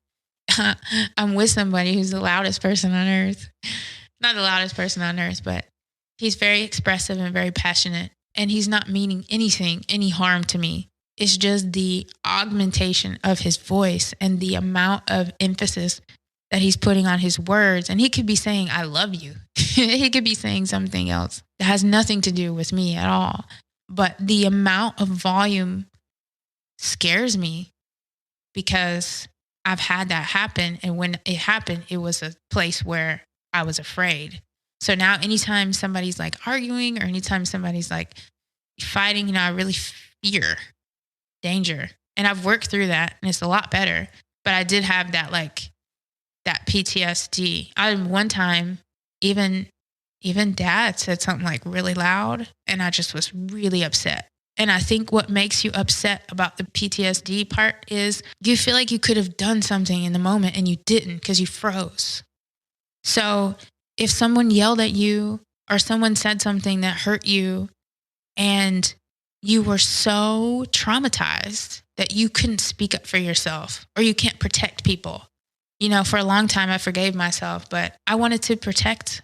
I'm with somebody who's the loudest person on earth. Not the loudest person on earth, but he's very expressive and very passionate. And he's not meaning any harm to me. It's just the augmentation of his voice and the amount of emphasis that he's putting on his words. And he could be saying, I love you. He could be saying something else that has nothing to do with me at all. But the amount of volume scares me because I've had that happen. And when it happened, it was a place where I was afraid. So now anytime somebody's like arguing or anytime somebody's like fighting, I really fear danger. And I've worked through that and it's a lot better. But I did have that that PTSD. One time, even dad said something like really loud and I just was really upset. And I think what makes you upset about the PTSD part is you feel like you could have done something in the moment and you didn't because you froze. So if someone yelled at you or someone said something that hurt you and you were so traumatized that you couldn't speak up for yourself or you can't protect people. For a long time I forgave myself, but I wanted to protect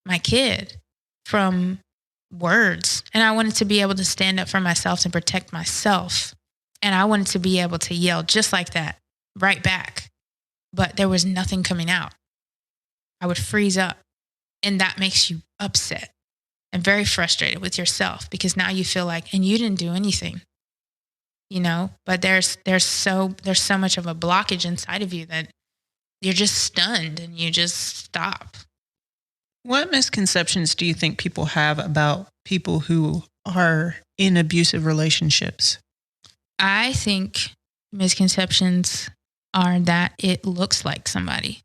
my kid from words. And I wanted to be able to stand up for myself and protect myself. And I wanted to be able to yell just like that, right back. But there was nothing coming out. I would freeze up. And that makes you upset and very frustrated with yourself because now you feel like, and you didn't do anything, but there's so much of a blockage inside of you that you're just stunned and you just stop. What misconceptions do you think people have about people who are in abusive relationships? I think misconceptions are that it looks like somebody.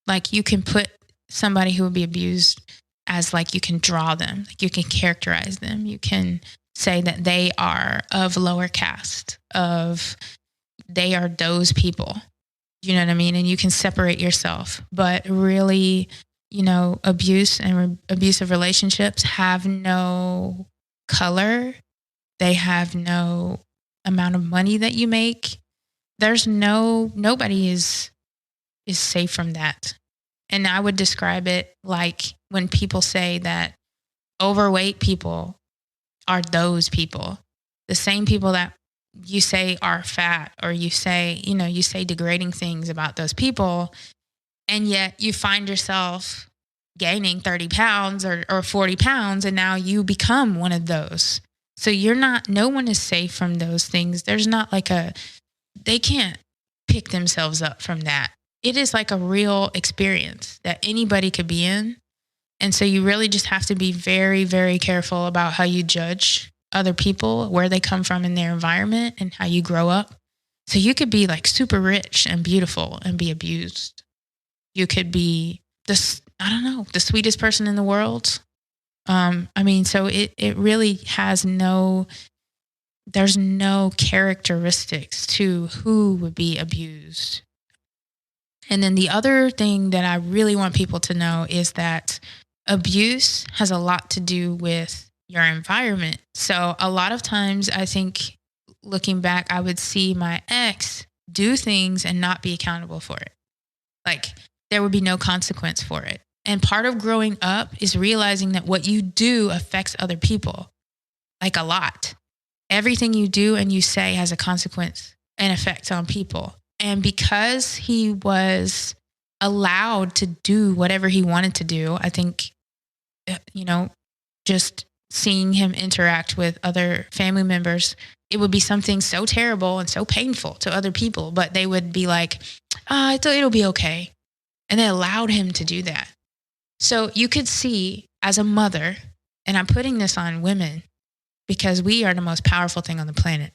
Like you can put somebody who would be abused as like you can draw them, like you can characterize them. You can say that they are of lower caste, they are those people. You know what I mean? And you can separate yourself. But really, abuse and abusive relationships have no color. They have no amount of money that you make. Nobody is safe from that. And I would describe it like when people say that overweight people are those people, the same people that you say are fat or you say degrading things about those people. And yet you find yourself gaining 30 pounds or 40 pounds, and now you become one of those. So no one is safe from those things. There's not they can't pick themselves up from that. It is like a real experience that anybody could be in. And so you really just have to be very, very careful about how you judge other people, where they come from in their environment and how you grow up. So you could be like super rich and beautiful and be abused. You could be the sweetest person in the world. So it really has there's no characteristics to who would be abused. And then the other thing that I really want people to know is that abuse has a lot to do with your environment. So a lot of times I think looking back, I would see my ex do things and not be accountable for it. Like there would be no consequence for it. And part of growing up is realizing that what you do affects other people, like a lot. Everything you do and you say has a consequence and effect on people. And because he was allowed to do whatever he wanted to do, I think, just seeing him interact with other family members, it would be something so terrible and so painful to other people, but they would be like, it'll be okay. And they allowed him to do that. So you could see as a mother, and I'm putting this on women because we are the most powerful thing on the planet.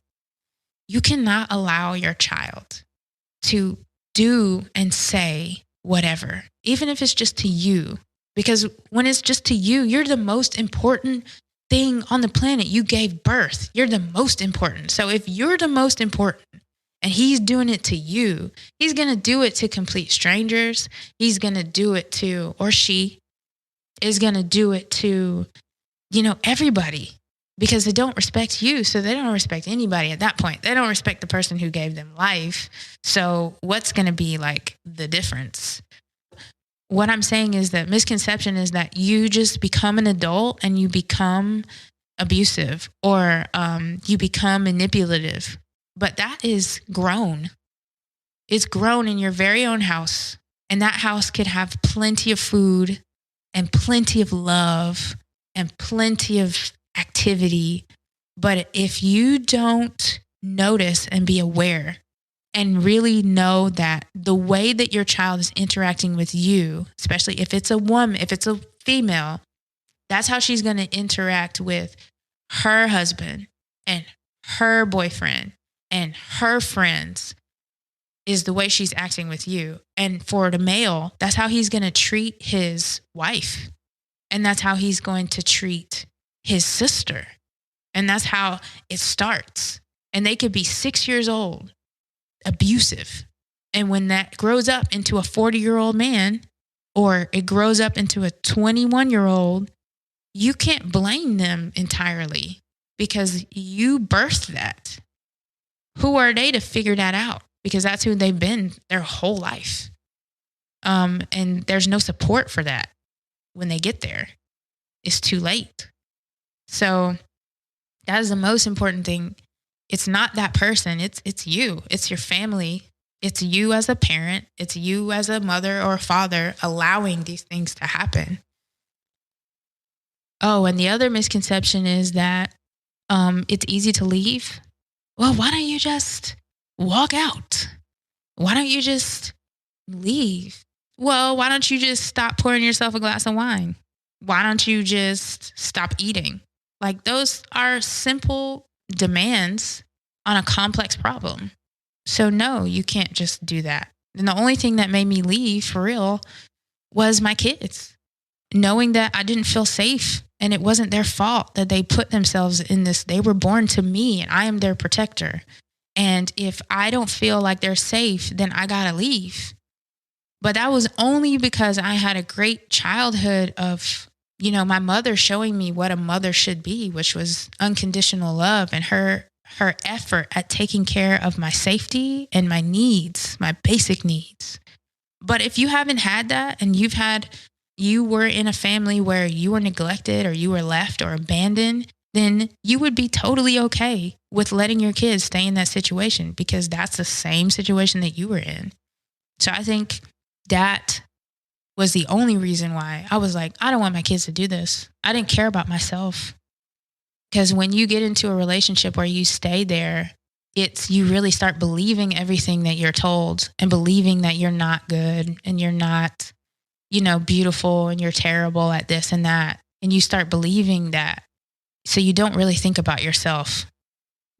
You cannot allow your child to do and say whatever, even if it's just to you. Because when it's just to you, you're the most important thing on the planet. You gave birth. You're the most important. So if you're the most important and he's doing it to you, he's going to do it to complete strangers. He's going to do it to, or she is going to do it to, everybody. Because they don't respect you, so they don't respect anybody at that point. They don't respect the person who gave them life. So what's going to be like the difference? What I'm saying is that misconception is that you just become an adult and you become abusive or you become manipulative. But that is grown. It's grown in your very own house And that house could have plenty of food and plenty of love and plenty of activity. But if you don't notice and be aware and really know that the way that your child is interacting with you, especially if it's a woman, if it's a female, that's how she's going to interact with her husband and her boyfriend and her friends, is the way she's acting with you. And for the male, that's how he's going to treat his wife. And that's how he's going to treat his sister. And that's how it starts. And they could be 6 years old, abusive. And when that grows up into a 40-year-old man, or it grows up into a 21-year-old, you can't blame them entirely because you birthed that. Who are they to figure that out? Because that's who they've been their whole life. And there's no support for that when they get there. It's too late. So that is the most important thing. It's not that person. It's you. It's your family. It's you as a parent. It's you as a mother or a father allowing these things to happen. Oh, and the other misconception is that it's easy to leave. Well, why don't you just walk out? Why don't you just leave? Well, why don't you just stop pouring yourself a glass of wine? Why don't you just stop eating? Like, those are simple demands on a complex problem. So no, you can't just do that. And the only thing that made me leave for real was my kids. Knowing that I didn't feel safe and it wasn't their fault that they put themselves in this. They were born to me and I am their protector. And if I don't feel like they're safe, then I gotta leave. But that was only because I had a great childhood of, my mother showing me what a mother should be, which was unconditional love, and her effort at taking care of my safety and my needs, my basic needs. But if you haven't had that and you were in a family where you were neglected or you were left or abandoned, then you would be totally okay with letting your kids stay in that situation because that's the same situation that you were in. So I think that was the only reason why I was like, I don't want my kids to do this. I didn't care about myself. Because when you get into a relationship where you stay there, you really start believing everything that you're told and believing that you're not good and you're not, beautiful and you're terrible at this and that. And you start believing that. So you don't really think about yourself.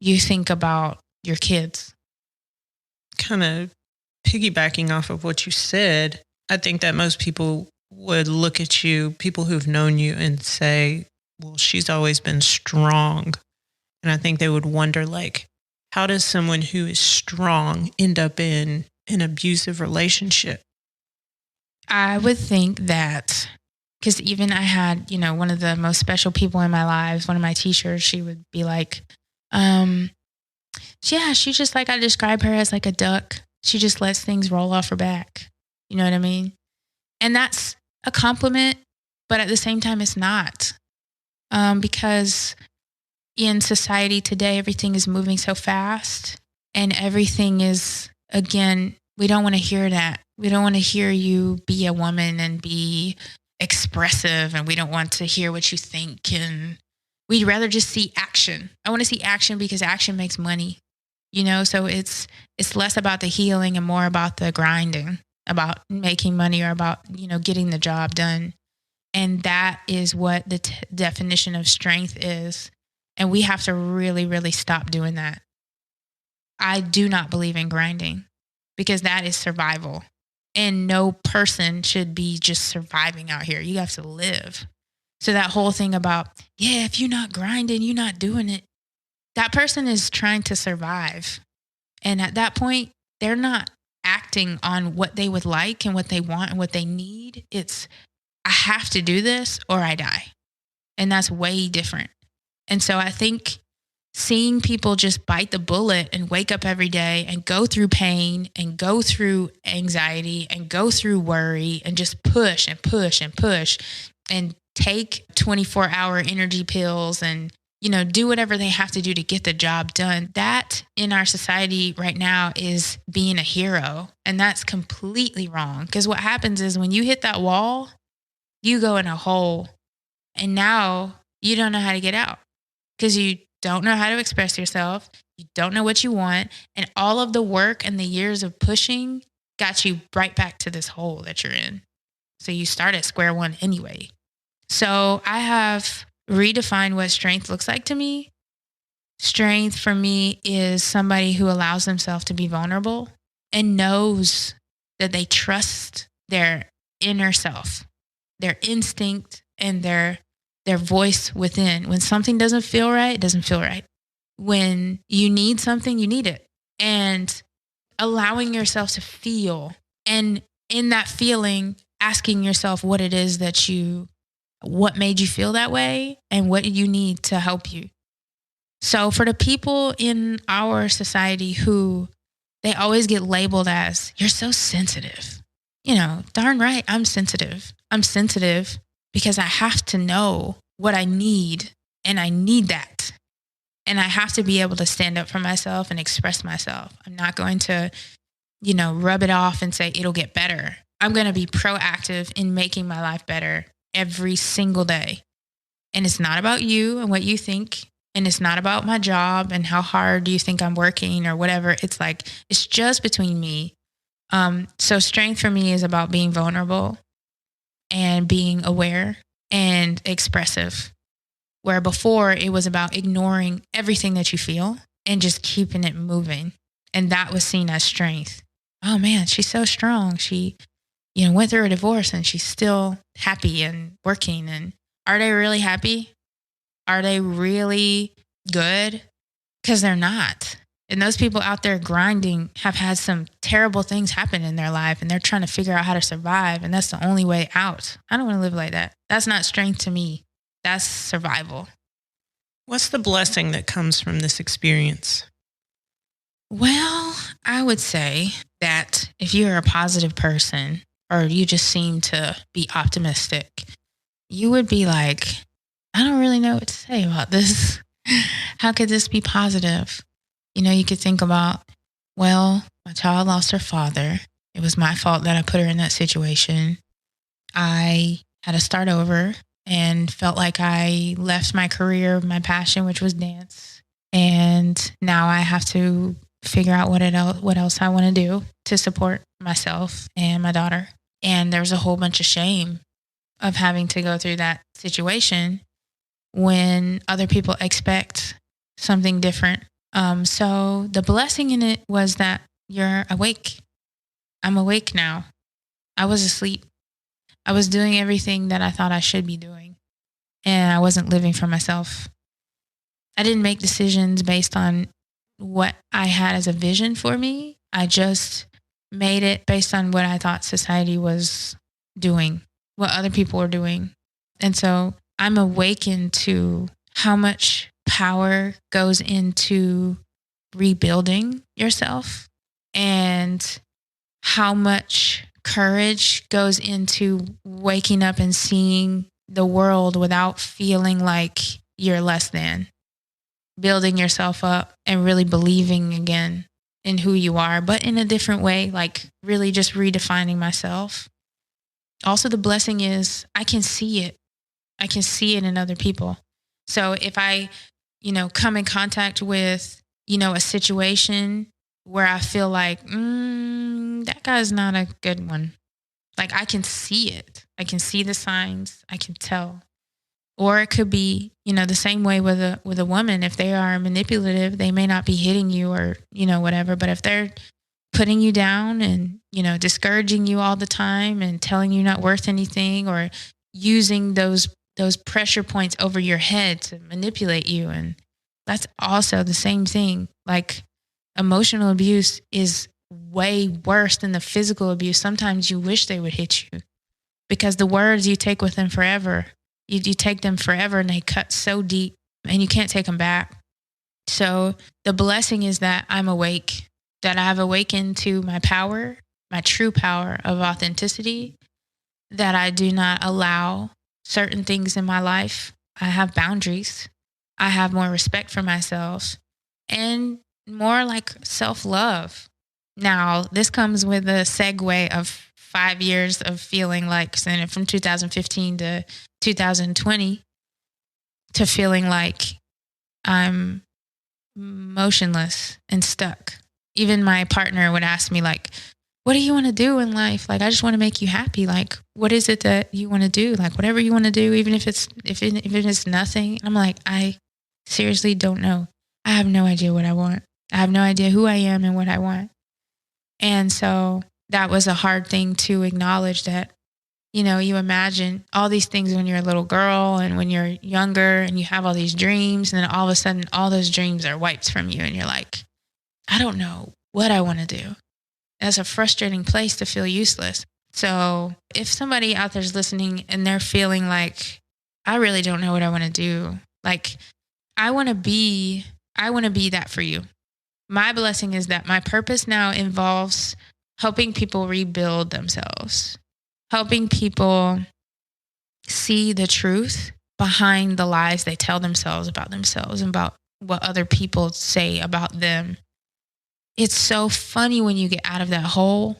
You think about your kids. Kind of piggybacking off of what you said, I think that most people would look at you, people who've known you, and say, well, she's always been strong. And I think they would wonder, like, how does someone who is strong end up in an abusive relationship? I would think that, because even I had, one of the most special people in my lives, one of my teachers, she would be like, yeah, she just, like, I describe her as like a duck. She just lets things roll off her back. You know what I mean? And that's a compliment, but at the same time, it's not. Because in society today, everything is moving so fast and everything is, again, we don't want to hear that. We don't want to hear you be a woman and be expressive, and we don't want to hear what you think. And we'd rather just see action. I want to see action because action makes money, so it's less about the healing and more about the grinding, about making money or about, getting the job done. And that is what the definition of strength is. And we have to really, really stop doing that. I do not believe in grinding because that is survival. And no person should be just surviving out here. You have to live. So that whole thing about, if you're not grinding, you're not doing it. That person is trying to survive. And at that point, they're not acting on what they would like and what they want and what they need. It's, I have to do this or I die. And that's way different. And so I think seeing people just bite the bullet and wake up every day and go through pain and go through anxiety and go through worry and just push and push and push and take 24-hour energy pills and do whatever they have to do to get the job done. That in our society right now is being a hero. And that's completely wrong. Because what happens is when you hit that wall, you go in a hole. And now you don't know how to get out because you don't know how to express yourself. You don't know what you want. And all of the work and the years of pushing got you right back to this hole that you're in. So you start at square one anyway. So I have redefined what strength looks like to me. Strength for me is somebody who allows themselves to be vulnerable and knows that they trust their inner self, their instinct, and their voice within. When something doesn't feel right, it doesn't feel right. When you need something, you need it. And allowing yourself to feel, and in that feeling, asking yourself what it is what made you feel that way and what you need to help you. So for the people in our society who they always get labeled as, you're so sensitive. Darn right, I'm sensitive. I'm sensitive because I have to know what I need, and I need that. And I have to be able to stand up for myself and express myself. I'm not going to, rub it off and say it'll get better. I'm going to be proactive in making my life better every single day. And it's not about you and what you think. And it's not about my job and how hard you think I'm working or whatever. It's like, it's just between me. So strength for me is about being vulnerable and being aware and expressive, where before it was about ignoring everything that you feel and just keeping it moving. And that was seen as strength. Oh man, she's so strong. She, went through a divorce and she's still happy and working. And are they really happy? Are they really good? Because they're not. And those people out there grinding have had some terrible things happen in their life, and they're trying to figure out how to survive. And that's the only way out. I don't want to live like that. That's not strength to me. That's survival. What's the blessing that comes from this experience? Well, I would say that if you're a positive person or you just seem to be optimistic, you would be like, I don't really know what to say about this. How could this be positive? You could think about, well, my child lost her father. It was my fault that I put her in that situation. I had to start over and felt like I left my career, my passion, which was dance. And now I have to figure out what else I want to do to support myself and my daughter. And there's a whole bunch of shame of having to go through that situation when other people expect something different. So the blessing in it was that you're awake. I'm awake now. I was asleep. I was doing everything that I thought I should be doing, and I wasn't living for myself. I didn't make decisions based on what I had as a vision for me. I just made it based on what I thought society was doing, what other people were doing. And so I'm awakened to how much power goes into rebuilding yourself and how much courage goes into waking up and seeing the world without feeling like you're less than, building yourself up and really believing again in who you are, but in a different way, like really just redefining myself. Also, the blessing is I can see it. I can see it in other people. So if I, come in contact with, a situation where I feel like, that guy's not a good one. Like I can see it. I can see the signs. I can tell. Or it could be, the same way with a woman. If they are manipulative, they may not be hitting you or, whatever. But if they're putting you down and, discouraging you all the time and telling you not worth anything, or using those pressure points over your head to manipulate you. And that's also the same thing. Like emotional abuse is way worse than the physical abuse. Sometimes you wish they would hit you because the words you take with them forever, you take them forever and they cut so deep and you can't take them back. So the blessing is that I'm awake, that I've awakened to my power, my true power of authenticity, that I do not allow certain things in my life. I have boundaries. I have more respect for myself and more like self-love. Now, this comes with a segue of 5 years of feeling like, from 2015 to 2020, to feeling like I'm motionless and stuck. Even my partner would ask me, like, what do you want to do in life? Like, I just want to make you happy. Like, what is it that you want to do? Like, whatever you want to do, even if it's nothing. And I'm like, I seriously don't know. I have no idea what I want. I have no idea who I am and what I want. And so that was a hard thing to acknowledge, that, you imagine all these things when you're a little girl and when you're younger, and you have all these dreams, and then all of a sudden all those dreams are wiped from you, and you're like, I don't know what I want to do. That's a frustrating place to feel useless. So if somebody out there's listening and they're feeling like, I really don't know what I want to do, like, I want to be that for you. My blessing is that my purpose now involves helping people rebuild themselves, helping people see the truth behind the lies they tell themselves and about what other people say about them. It's so funny when you get out of that hole,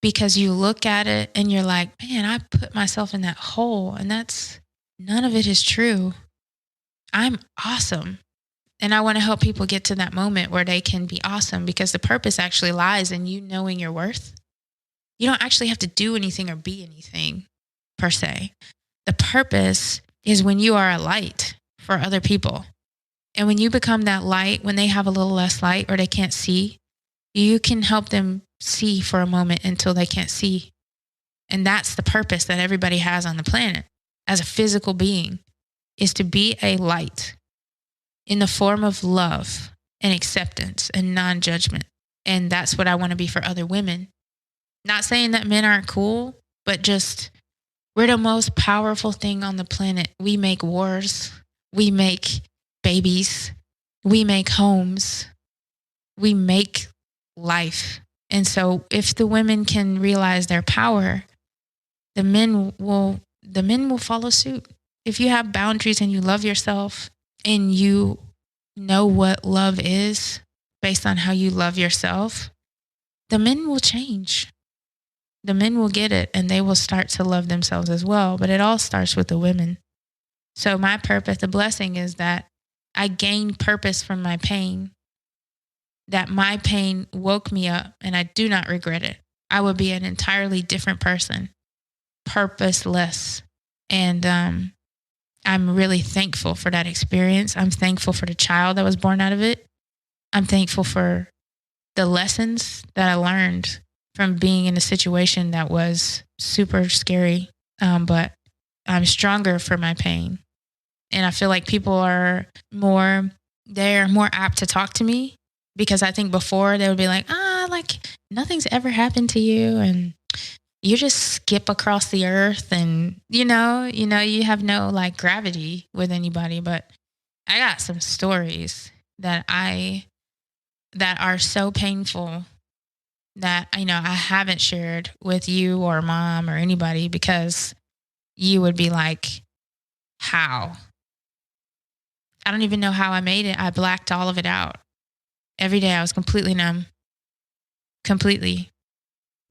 because you look at it and you're like, man, I put myself in that hole, and none of it is true. I'm awesome. And I want to help people get to that moment where they can be awesome, because the purpose actually lies in you knowing your worth. You don't actually have to do anything or be anything per se. The purpose is when you are a light for other people. And when you become that light, when they have a little less light or they can't see, you can help them see for a moment until they can't see. And that's the purpose that everybody has on the planet as a physical being, is to be a light in the form of love and acceptance and non-judgment. And that's what I want to be for other women. Not saying that men aren't cool, but just, we're the most powerful thing on the planet. We make wars. We make babies. We make homes. We make life. And so if the women can realize their power, the men will follow suit. If you have boundaries and you love yourself and you know what love is based on how you love yourself, the men will change. The men will get it, and they will start to love themselves as well. But it all starts with the women. So my purpose, the blessing, is that I gained purpose from my pain, that my pain woke me up, and I do not regret it. I would be an entirely different person, purposeless. And I'm really thankful for that experience. I'm thankful for the child that was born out of it. I'm thankful for the lessons that I learned from being in a situation that was super scary. But I'm stronger for my pain. And I feel like people are they're more apt to talk to me, because I think before they would be like, like, nothing's ever happened to you, and you just skip across the earth, and you have no like gravity with anybody. But I got some stories that are so painful that I haven't shared with you or mom or anybody, because you would be like, how? I don't even know how I made it. I blacked all of it out. Every day I was completely numb. Completely.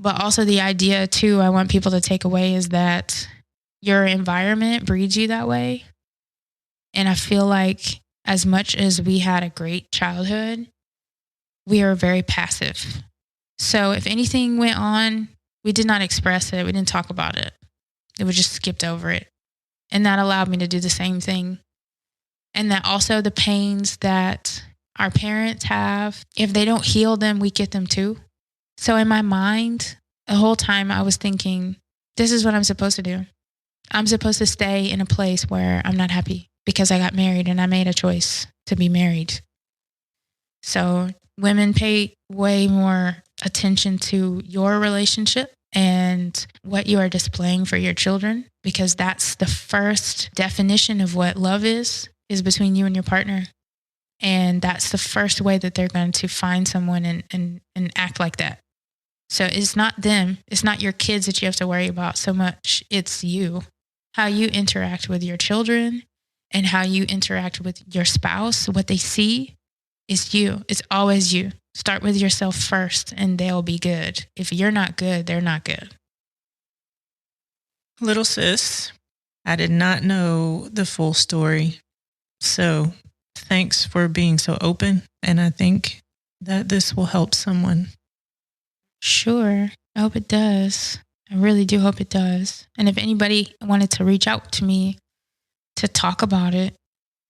But also the idea too, I want people to take away, is that your environment breeds you that way. And I feel like as much as we had a great childhood, we are very passive. So if anything went on, we did not express it. We didn't talk about it. We just skipped over it. And that allowed me to do the same thing. And that also the pains that our parents have, if they don't heal them, we get them too. So in my mind, the whole time I was thinking, this is what I'm supposed to do. I'm supposed to stay in a place where I'm not happy, because I got married and I made a choice to be married. So women, pay way more attention to your relationship and what you are displaying for your children, because that's the first definition of what love is between you and your partner. And that's the first way that they're going to find someone and act like that. So it's not them. It's not your kids that you have to worry about so much. It's you, how you interact with your children and how you interact with your spouse, what they see is you. It's always you. Start with yourself first and they'll be good. If you're not good, they're not good. Little sis, I did not know the full story. So thanks for being so open. And I think that this will help someone. Sure. I hope it does. I really do hope it does. And if anybody wanted to reach out to me to talk about it,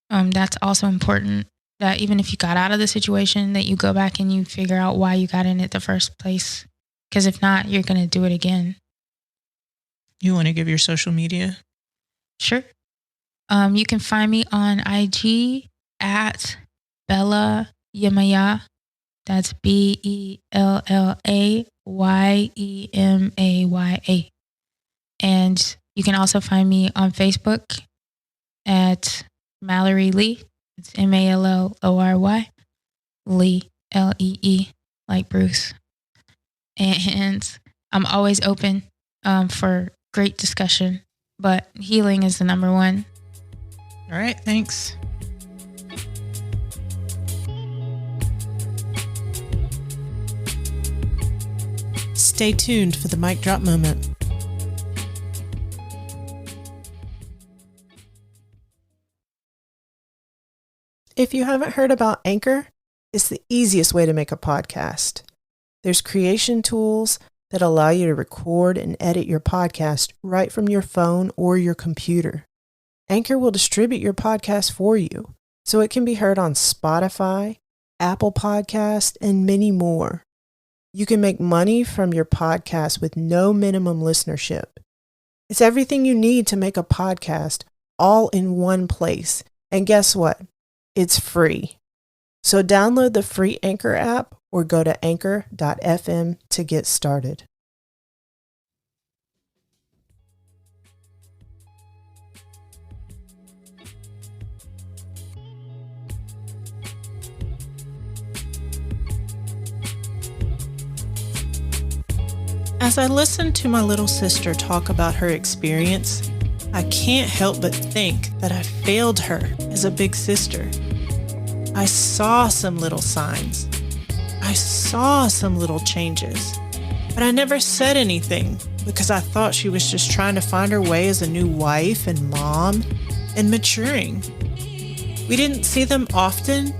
that's also important. That even if you got out of the situation, that you go back and you figure out why you got in it the first place. Because if not, you're going to do it again. You want to give your social media? Sure. You can find me on IG at Bella Yemaya. That's BellaYemaya. And you can also find me on Facebook at Mallory Lee. It's Mallory Lee, Lee, like Bruce. And I'm always open for great discussion, but healing is the number one. All right, thanks. Stay tuned for the mic drop moment. If you haven't heard about Anchor, it's the easiest way to make a podcast. There's creation tools that allow you to record and edit your podcast right from your phone or your computer. Anchor will distribute your podcast for you, so it can be heard on Spotify, Apple Podcast, and many more. You can make money from your podcast with no minimum listenership. It's everything you need to make a podcast all in one place. And guess what? It's free. So download the free Anchor app or go to anchor.fm to get started. As I listened to my little sister talk about her experience, I can't help but think that I failed her as a big sister. I saw some little signs. I saw some little changes. But I never said anything because I thought she was just trying to find her way as a new wife and mom and maturing. We didn't see them often,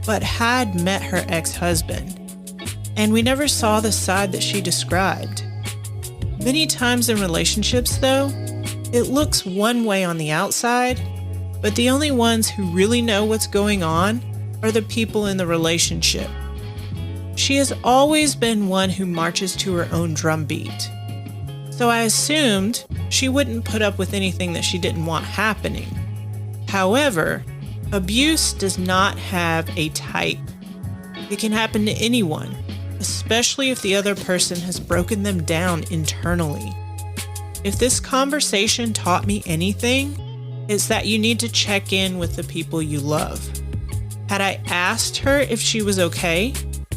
but had met her ex-husband. And we never saw the side that she described. Many times in relationships, though, it looks one way on the outside, but the only ones who really know what's going on are the people in the relationship. She has always been one who marches to her own drumbeat. So I assumed she wouldn't put up with anything that she didn't want happening. However, abuse does not have a type. It can happen to anyone, especially if the other person has broken them down internally. If this conversation taught me anything, it's that you need to check in with the people you love. Had I asked her if she was okay,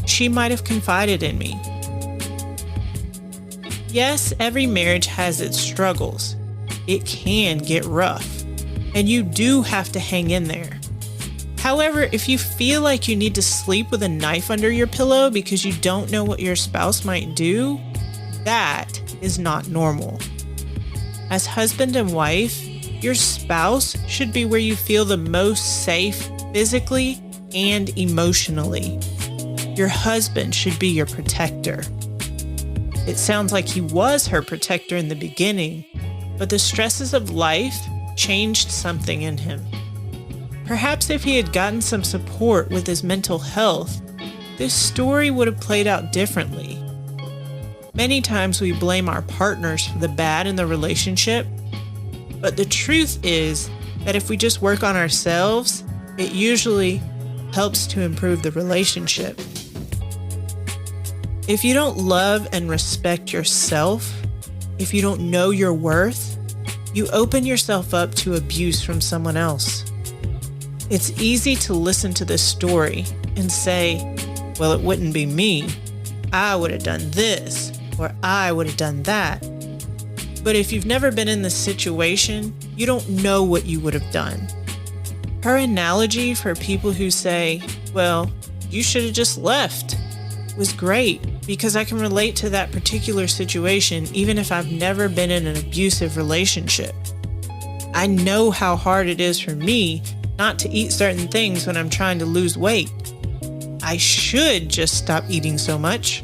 she might have confided in me. Yes, every marriage has its struggles. It can get rough, and you do have to hang in there. However, if you feel like you need to sleep with a knife under your pillow because you don't know what your spouse might do, that is not normal. As husband and wife, your spouse should be where you feel the most safe physically and emotionally. Your husband should be your protector. It sounds like he was her protector in the beginning, but the stresses of life changed something in him. Perhaps if he had gotten some support with his mental health, this story would have played out differently. Many times we blame our partners for the bad in the relationship, but the truth is that if we just work on ourselves, it usually helps to improve the relationship. If you don't love and respect yourself, if you don't know your worth, you open yourself up to abuse from someone else. It's easy to listen to this story and say, well, it wouldn't be me. I would have done this, or I would have done that. But if you've never been in this situation, you don't know what you would have done. Her analogy for people who say, well, you should have just left, was great because I can relate to that particular situation even if I've never been in an abusive relationship. I know how hard it is for me not to eat certain things when I'm trying to lose weight. I should just stop eating so much,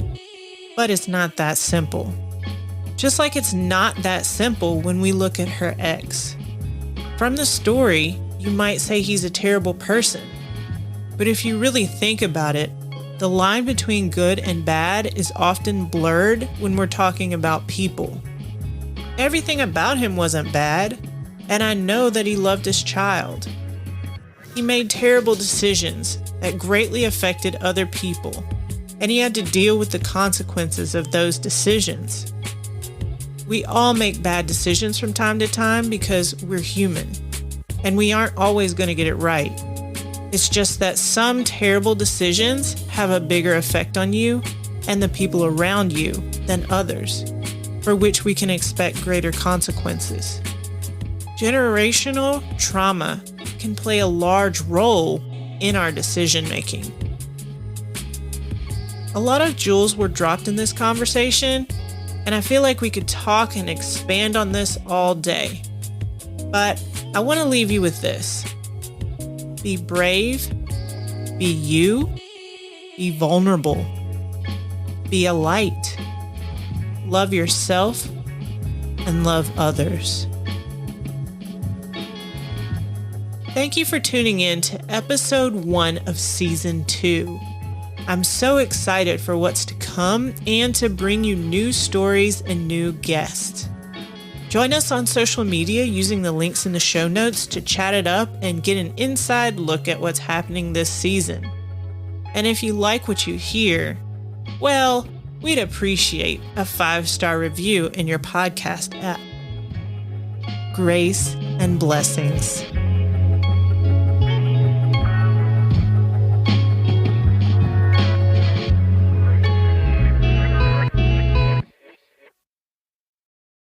but it's not that simple. Just like it's not that simple when we look at her ex. From the story, you might say he's a terrible person, but if you really think about it, the line between good and bad is often blurred when we're talking about people. Everything about him wasn't bad, and I know that he loved his child. He made terrible decisions that greatly affected other people, and he had to deal with the consequences of those decisions. We all make bad decisions from time to time because we're human, and we aren't always going to get it right. It's just that some terrible decisions have a bigger effect on you and the people around you than others, for which we can expect greater consequences. Generational trauma can play a large role in our decision making. A lot of jewels were dropped in this conversation, and I feel like we could talk and expand on this all day. But I want to leave you with this. Be brave, be you, be vulnerable, be a light, love yourself, and love others. Thank you for tuning in to episode 1 of season 2. I'm so excited for what's to come and to bring you new stories and new guests. Join us on social media using the links in the show notes to chat it up and get an inside look at what's happening this season. And if you like what you hear, well, we'd appreciate a 5-star review in your podcast app. Grace and blessings.